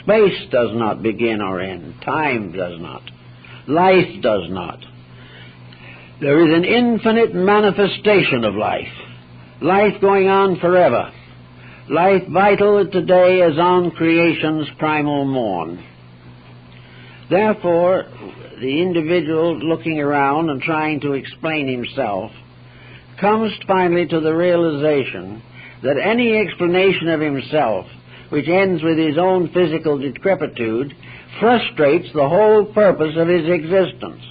Space does not begin or end. Time does not. Life does not. There is an infinite manifestation of life. Life going on forever. Life vital today as on creation's primal morn. Therefore, the individual looking around and trying to explain himself comes finally to the realization that any explanation of himself which ends with his own physical decrepitude frustrates the whole purpose of his existence.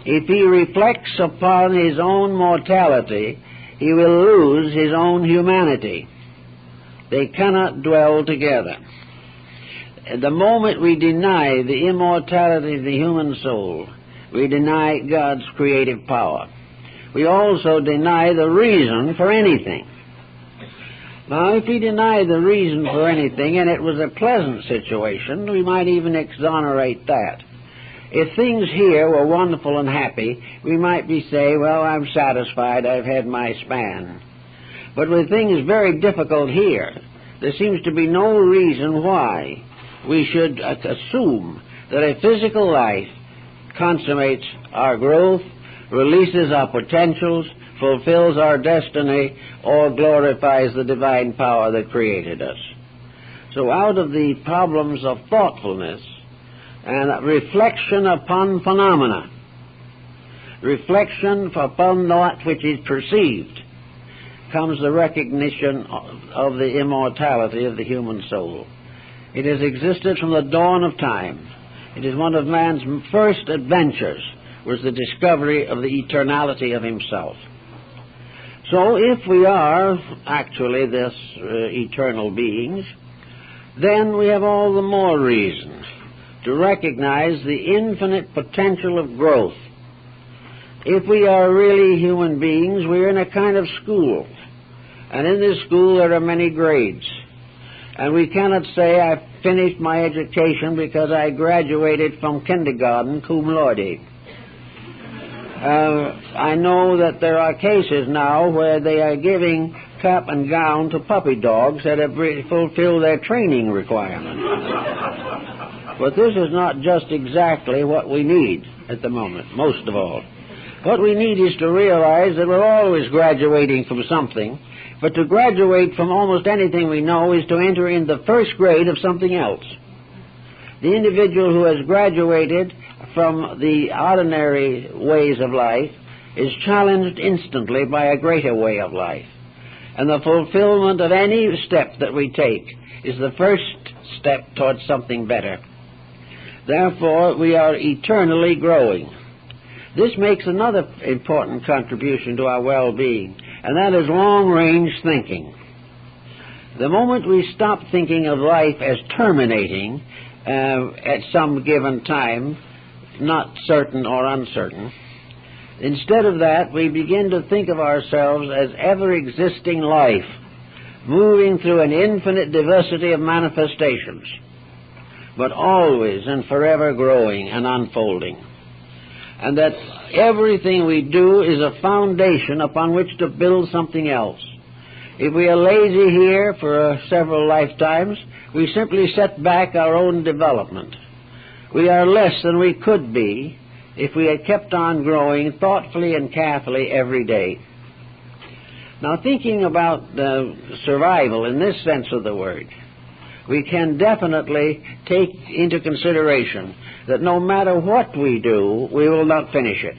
If he reflects upon his own mortality, he will lose his own humanity. They cannot dwell together. At the moment we deny the immortality of the human soul, we deny God's creative power. We also deny the reason for anything. Now, if we deny the reason for anything, and it was a pleasant situation, we might even exonerate that. If things here were wonderful and happy, we might say, well, I'm satisfied, I've had my span. But with things very difficult here, there seems to be no reason why we should assume that a physical life consummates our growth, releases our potentials, fulfills our destiny, or glorifies the divine power that created us. So out of the problems of thoughtfulness and reflection upon phenomena, reflection upon that which is perceived, comes the recognition of the immortality of the human soul. It has existed from the dawn of time. It is one of man's first adventures, was the discovery of the eternality of himself. So if we are actually this eternal beings, then we have all the more reason to recognize the infinite potential of growth, If we are really human beings, we're in a kind of school. And in this school there are many grades. And we cannot say I've finished my education because I graduated from kindergarten cum laude. I know that there are cases now where they are giving cap and gown to puppy dogs that have fulfilled their training requirements. But this is not just exactly what we need at the moment, most of all. What we need is to realize that we're always graduating from something, but to graduate from almost anything we know is to enter in the first grade of something else. The individual who has graduated from the ordinary ways of life is challenged instantly by a greater way of life. And the fulfillment of any step that we take is the first step towards something better. Therefore, we are eternally growing. This makes another important contribution to our well-being, and that is long-range thinking. The moment we stop thinking of life as terminating at some given time, not certain or uncertain, instead of that, we begin to think of ourselves as ever-existing life, moving through an infinite diversity of manifestations, but always and forever growing and unfolding. And that everything we do is a foundation upon which to build something else. If we are lazy here for several lifetimes, we simply set back our own development. We are less than we could be if we had kept on growing thoughtfully and carefully every day. Now, thinking about survival in this sense of the word, we can definitely take into consideration that no matter what we do, we will not finish it.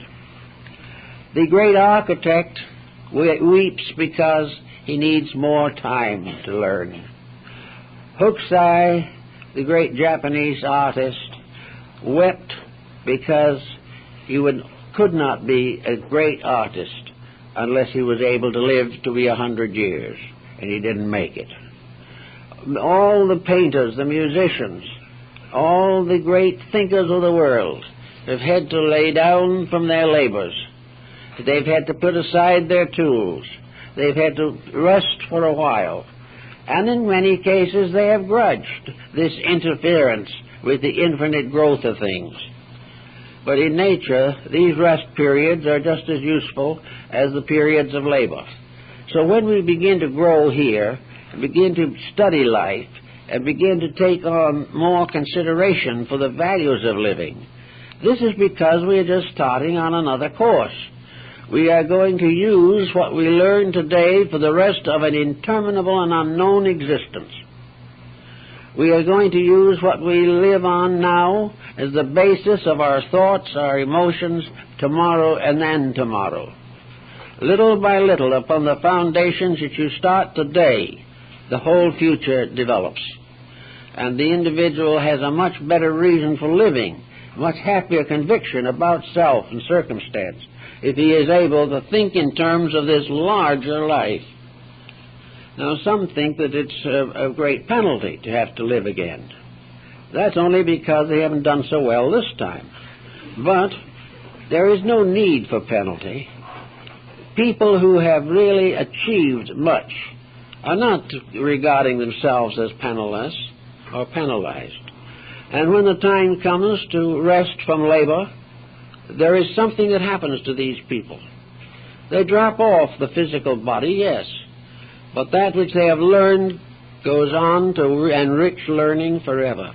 The great architect weeps because he needs more time to learn. Hokusai, the great Japanese artist, wept because he could not be a great artist unless he was able to live to be 100 years, and he didn't make it. All the painters, the musicians, all the great thinkers of the world have had to lay down from their labors. They've had to put aside their tools. They've had to rest for a while. And in many cases they have grudged this interference with the infinite growth of things. But in nature, these rest periods are just as useful as the periods of labor. So when we begin to grow here, and begin to study life, and begin to take on more consideration for the values of living, this is because we are just starting on another course. We are going to use what we learn today for the rest of an interminable and unknown existence. We are going to use what we live on now as the basis of our thoughts, our emotions, tomorrow and then tomorrow. Little by little, upon the foundations that you start today, the whole future develops. And the individual has a much better reason for living, much happier conviction about self and circumstance, if he is able to think in terms of this larger life. Now, some think that it's a great penalty to have to live again. That's only because they haven't done so well this time. But there is no need for penalty. People who have really achieved much are not regarding themselves as penniless or penalized. And when the time comes to rest from labor, there is something that happens to these people. They drop off the physical body, yes, but that which they have learned goes on to enrich learning forever.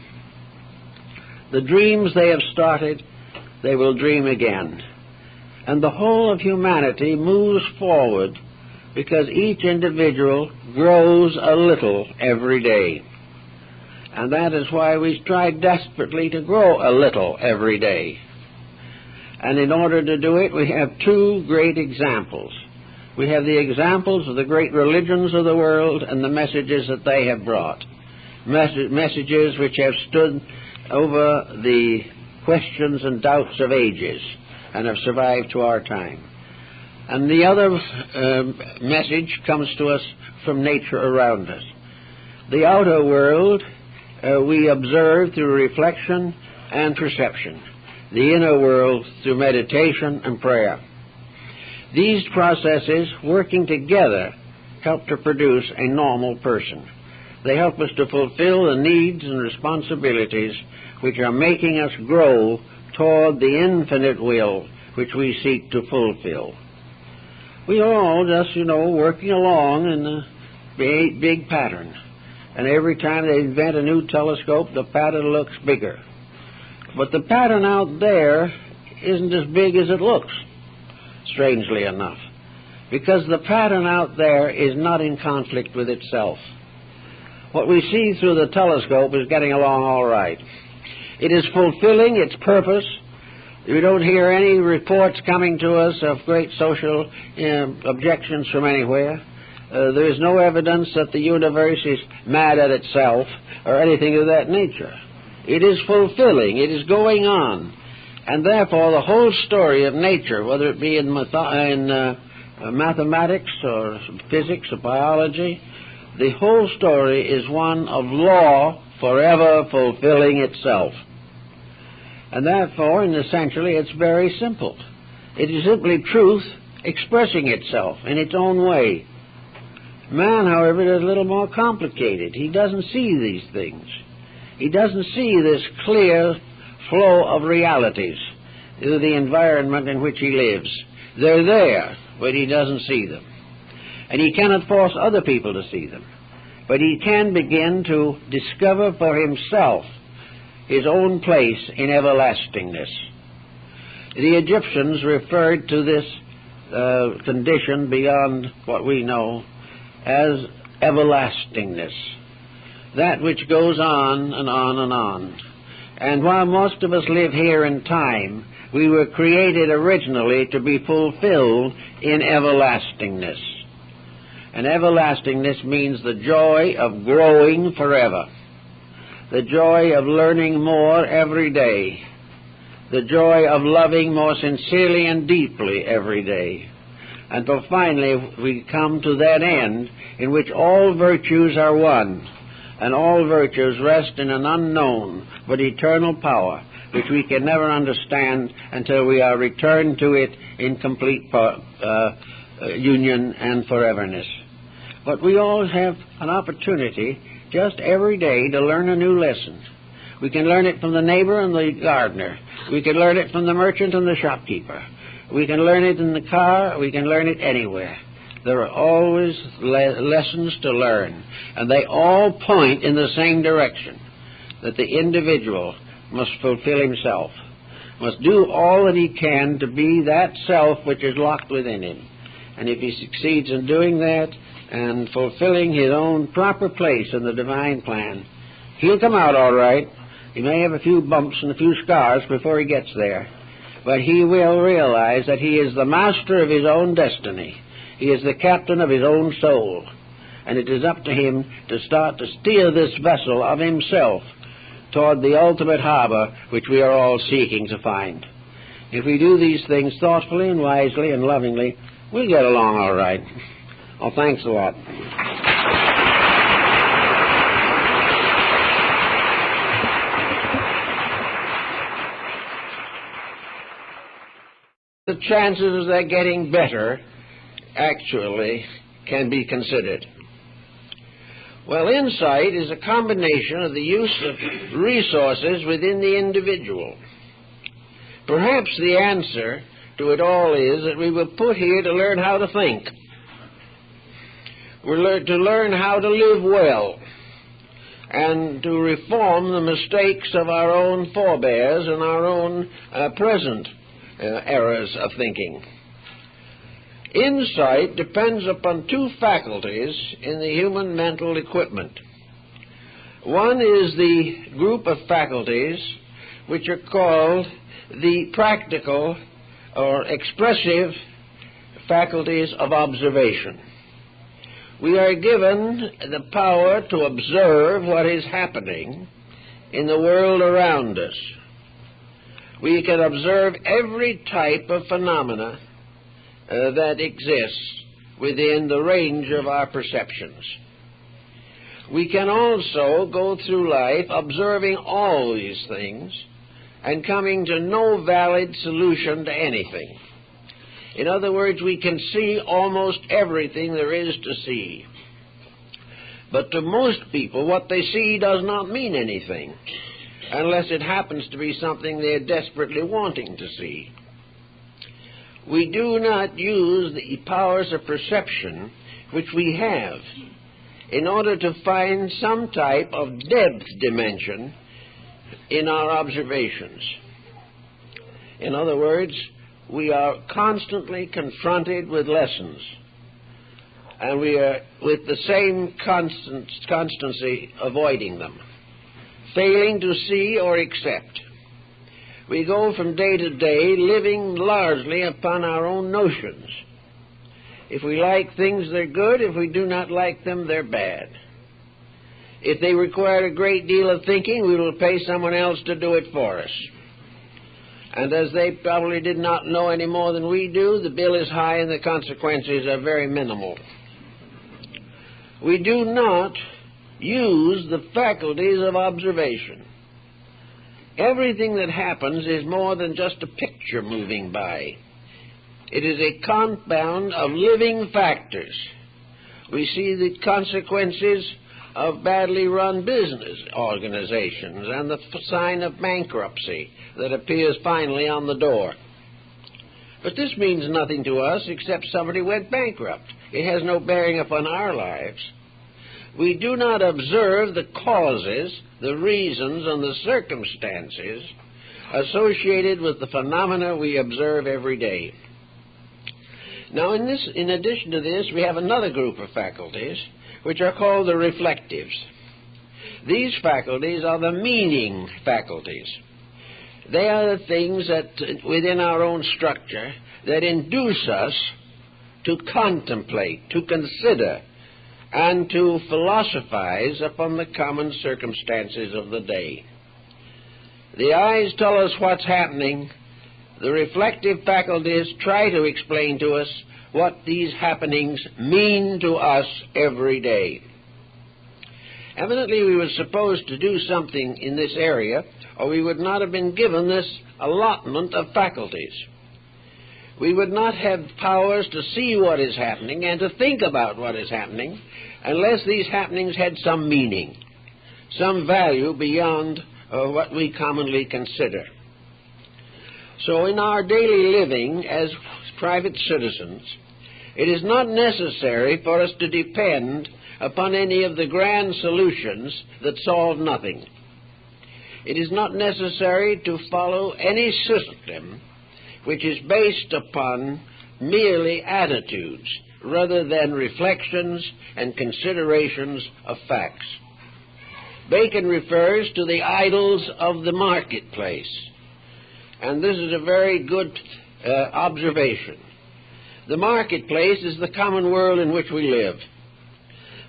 The dreams they have started, they will dream again. And the whole of humanity moves forward because each individual grows a little every day. And that is why we strive desperately to grow a little every day. And in order to do it, we have two great examples. We have the examples of the great religions of the world and the messages that they have brought. Messages which have stood over the questions and doubts of ages and have survived to our time. And the other message comes to us from nature around us. The outer world we observe through reflection and perception. The inner world through meditation and prayer. These processes, working together, help to produce a normal person. They help us to fulfill the needs and responsibilities which are making us grow toward the infinite will which we seek to fulfill. We are all just, working along in a big pattern. And every time they invent a new telescope, the pattern looks bigger. But the pattern out there isn't as big as it looks, strangely enough, because the pattern out there is not in conflict with itself. What we see through the telescope is getting along all right. It is fulfilling its purpose. We don't hear any reports coming to us of great social objections from anywhere. There is no evidence that the universe is mad at itself or anything of that nature. It is fulfilling. It is going on. And therefore, the whole story of nature, whether it be in mathematics or physics or biology, the whole story is one of law forever fulfilling itself. And therefore, and essentially, it's very simple. It is simply truth expressing itself in its own way. Man, however, is a little more complicated. He doesn't see these things. He doesn't see this clear flow of realities through the environment in which he lives. They're there, but he doesn't see them. And he cannot force other people to see them. But he can begin to discover for himself his own place in everlastingness. The Egyptians referred to this condition beyond what we know as everlastingness, that which goes on and on and on. And while most of us live here in time, we were created originally to be fulfilled in everlastingness. And everlastingness means the joy of growing forever, the joy of learning more every day, the joy of loving more sincerely and deeply every day, until finally we come to that end in which all virtues are one, and all virtues rest in an unknown but eternal power which we can never understand until we are returned to it in complete union and foreverness. But we always have an opportunity just every day to learn a new lesson. We can learn it from the neighbor and the gardener. We can learn it from the merchant and the shopkeeper. We can learn it in the car. We can learn it anywhere. There are always lessons to learn, and they all point in the same direction, that the individual must fulfill himself, must do all that he can to be that self which is locked within him. And if he succeeds in doing that and fulfilling his own proper place in the divine plan, he'll come out all right. He may have a few bumps and a few scars before he gets there, but he will realize that he is the master of his own destiny. He is the captain of his own soul, and it is up to him to start to steer this vessel of himself toward the ultimate harbor which we are all seeking to find. If we do these things thoughtfully and wisely and lovingly, we'll get along all right. Oh, thanks a lot. The chances of their getting better actually can be considered. Well, insight is a combination of the use of resources within the individual. Perhaps the answer to it all is that we were put here to learn how to think. We're to learn how to live well and to reform the mistakes of our own forebears and our own present errors of thinking. Insight depends upon two faculties in the human mental equipment. One is the group of faculties which are called the practical or expressive faculties of observation. We are given the power to observe what is happening in the world around us. We can observe every type of phenomena that exists within the range of our perceptions. We can also go through life observing all these things and coming to no valid solution to anything. In other words, we can see almost everything there is to see. But to most people, what they see does not mean anything, unless it happens to be something they're desperately wanting to see. We do not use the powers of perception which we have in order to find some type of depth dimension in our observations. In other words, we are constantly confronted with lessons, and we are with the same constancy avoiding them, failing to see or accept. We go from day to day living largely upon our own notions. If we like things, they're good. If we do not like them, they're bad. If they require a great deal of thinking, we will pay someone else to do it for us. And as they probably did not know any more than we do, the bill is high and the consequences are very minimal. We do not use the faculties of observation. Everything that happens is more than just a picture moving by. It is a compound of living factors. We see the consequences of badly run business organizations and the sign of bankruptcy that appears finally on the door. But this means nothing to us except somebody went bankrupt. It has no bearing upon our lives. We do not observe the causes, the reasons, and the circumstances associated with the phenomena we observe every day. Now, in addition to this, we have another group of faculties, which are called the reflectives. These faculties are the meaning faculties. They are the things that, within our own structure, that induce us to contemplate, to consider, and to philosophize upon the common circumstances of the day. The eyes tell us what's happening. The reflective faculties try to explain to us what these happenings mean to us every day. Evidently, we were supposed to do something in this area, or we would not have been given this allotment of faculties. We would not have powers to see what is happening and to think about what is happening unless these happenings had some meaning, some value beyond what we commonly consider. So in our daily living as private citizens, it is not necessary for us to depend upon any of the grand solutions that solve nothing. It is not necessary to follow any system which is based upon merely attitudes rather than reflections and considerations of facts. Bacon refers to the idols of the marketplace, and this is a very good observation. The marketplace is the common world in which we live.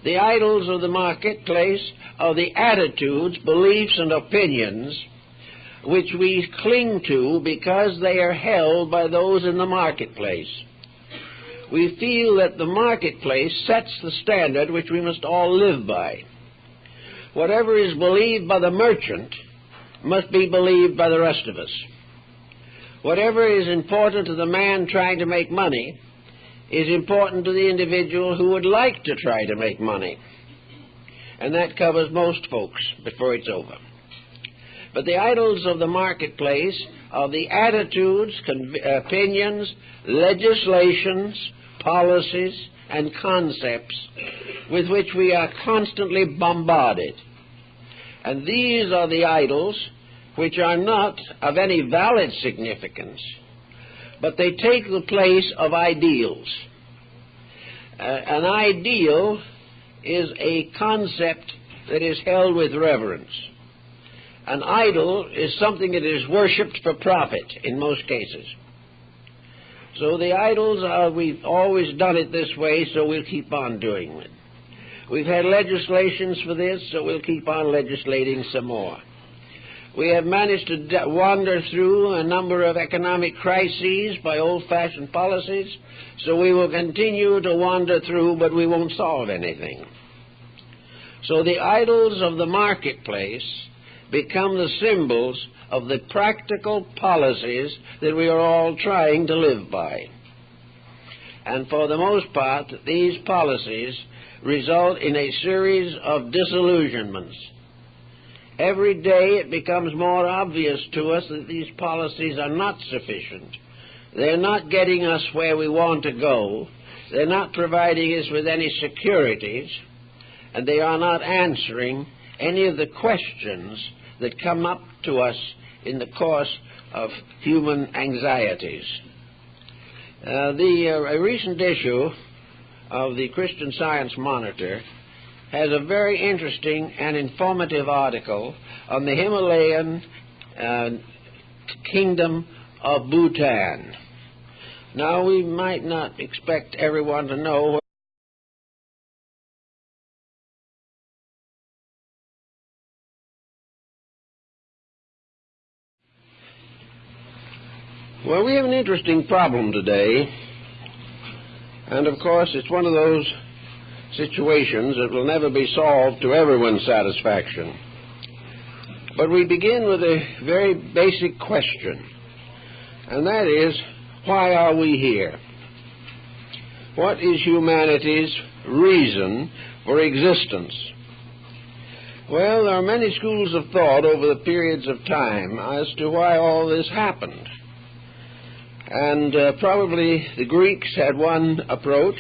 The idols of the marketplace are the attitudes, beliefs, and opinions which we cling to because they are held by those in the marketplace. We feel that the marketplace sets the standard which we must all live by. Whatever is believed by the merchant must be believed by the rest of us. Whatever is important to the man trying to make money is important to the individual who would like to try to make money. And that covers most folks before it's over. But the idols of the marketplace are the attitudes, opinions, legislations, policies, and concepts with which we are constantly bombarded. And these are the idols which are not of any valid significance, but they take the place of ideals. An ideal is a concept that is held with reverence. An idol is something that is worshipped for profit in most cases. So the idols are, we've always done it this way, so we'll keep on doing it. We've had legislations for this, so we'll keep on legislating some more. We have managed to wander through a number of economic crises by old-fashioned policies, so we will continue to wander through, but we won't solve anything. So the idols of the marketplace become the symbols of the practical policies that we are all trying to live by. And for the most part, these policies result in a series of disillusionments. Every day it becomes more obvious to us that these policies are not sufficient. They're not getting us where we want to go. They're not providing us with any securities, and they are not answering any of the questions that come up to us in the course of human anxieties. A recent issue of the Christian Science Monitor has a very interesting and informative article on the Himalayan kingdom of Bhutan. Now, we might not expect everyone to know well, we have an interesting problem today, and of course it's one of those situations that will never be solved to everyone's satisfaction. But we begin with a very basic question, and that is, why are we here? What is humanity's reason for existence? Well, there are many schools of thought over the periods of time as to why all this happened. And probably the Greeks had one approach,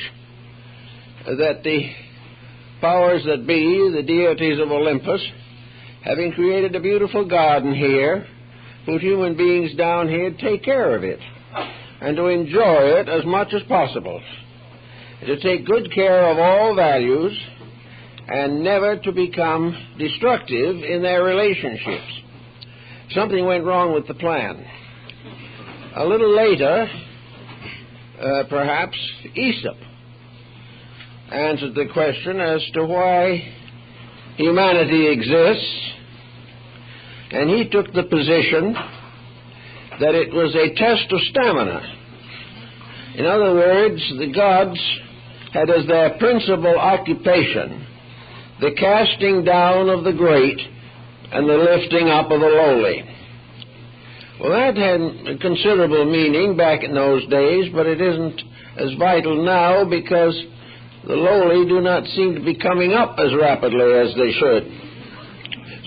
that the powers that be, the deities of Olympus, having created a beautiful garden here, put human beings down here to take care of it and to enjoy it as much as possible, to take good care of all values and never to become destructive in their relationships. Something went wrong with the plan. A little later, perhaps, Aesop answered the question as to why humanity exists, and he took the position that it was a test of stamina. In other words, the gods had as their principal occupation the casting down of the great and the lifting up of the lowly. Well, that had a considerable meaning back in those days, but it isn't as vital now because the lowly do not seem to be coming up as rapidly as they should.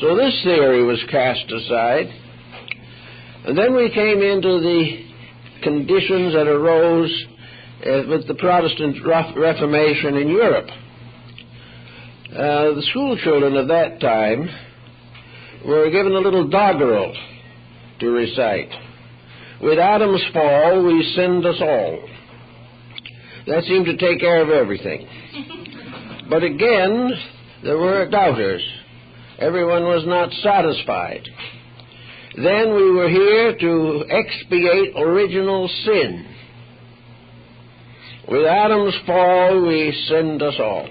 So this theory was cast aside. And then we came into the conditions that arose with the Protestant Reformation in Europe. The school children of that time were given a little doggerel to recite. With Adam's fall, we sinned us all. That seemed to take care of everything. But again, there were doubters. Everyone was not satisfied. Then we were here to expiate original sin. With Adam's fall, we sinned us all.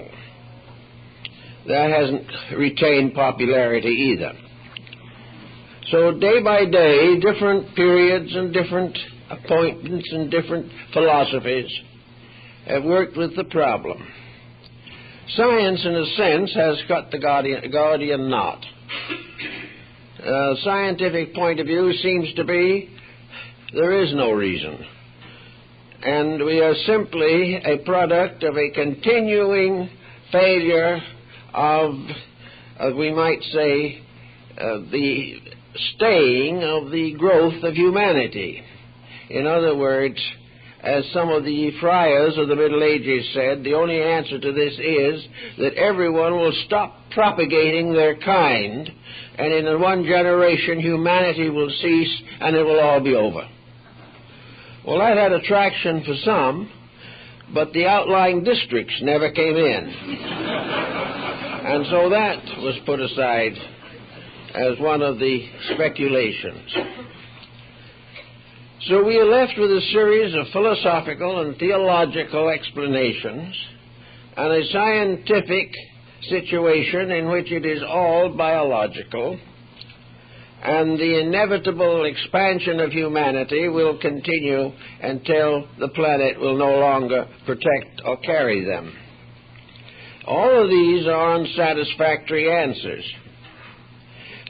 That hasn't retained popularity either. So day by day, different periods and different appointments and different philosophies have worked with the problem. Science, in a sense, has cut the Gordian knot. Scientific point of view seems to be there is no reason. And we are simply a product of a continuing failure of, we might say, the staying of the growth of humanity. In other words, as some of the friars of the Middle Ages said, the only answer to this is that everyone will stop propagating their kind, and in one generation humanity will cease and it will all be over. Well, that had attraction for some, but the outlying districts never came in. And so that was put aside as one of the speculations. So we are left with a series of philosophical and theological explanations and a scientific situation in which it is all biological, and the inevitable expansion of humanity will continue until the planet will no longer protect or carry them. All of these are unsatisfactory answers.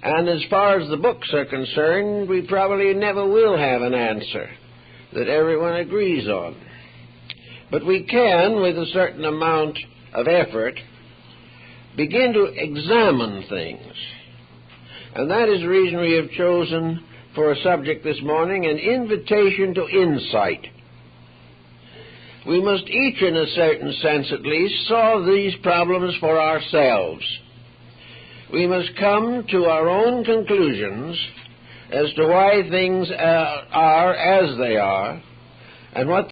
And as far as the books are concerned, we probably never will have an answer that everyone agrees on. But we can, with a certain amount of effort, begin to examine things. And that is the reason we have chosen for a subject this morning, an invitation to insight. We must each, in a certain sense at least, solve these problems for ourselves. We must come to our own conclusions as to why things are as they are, and what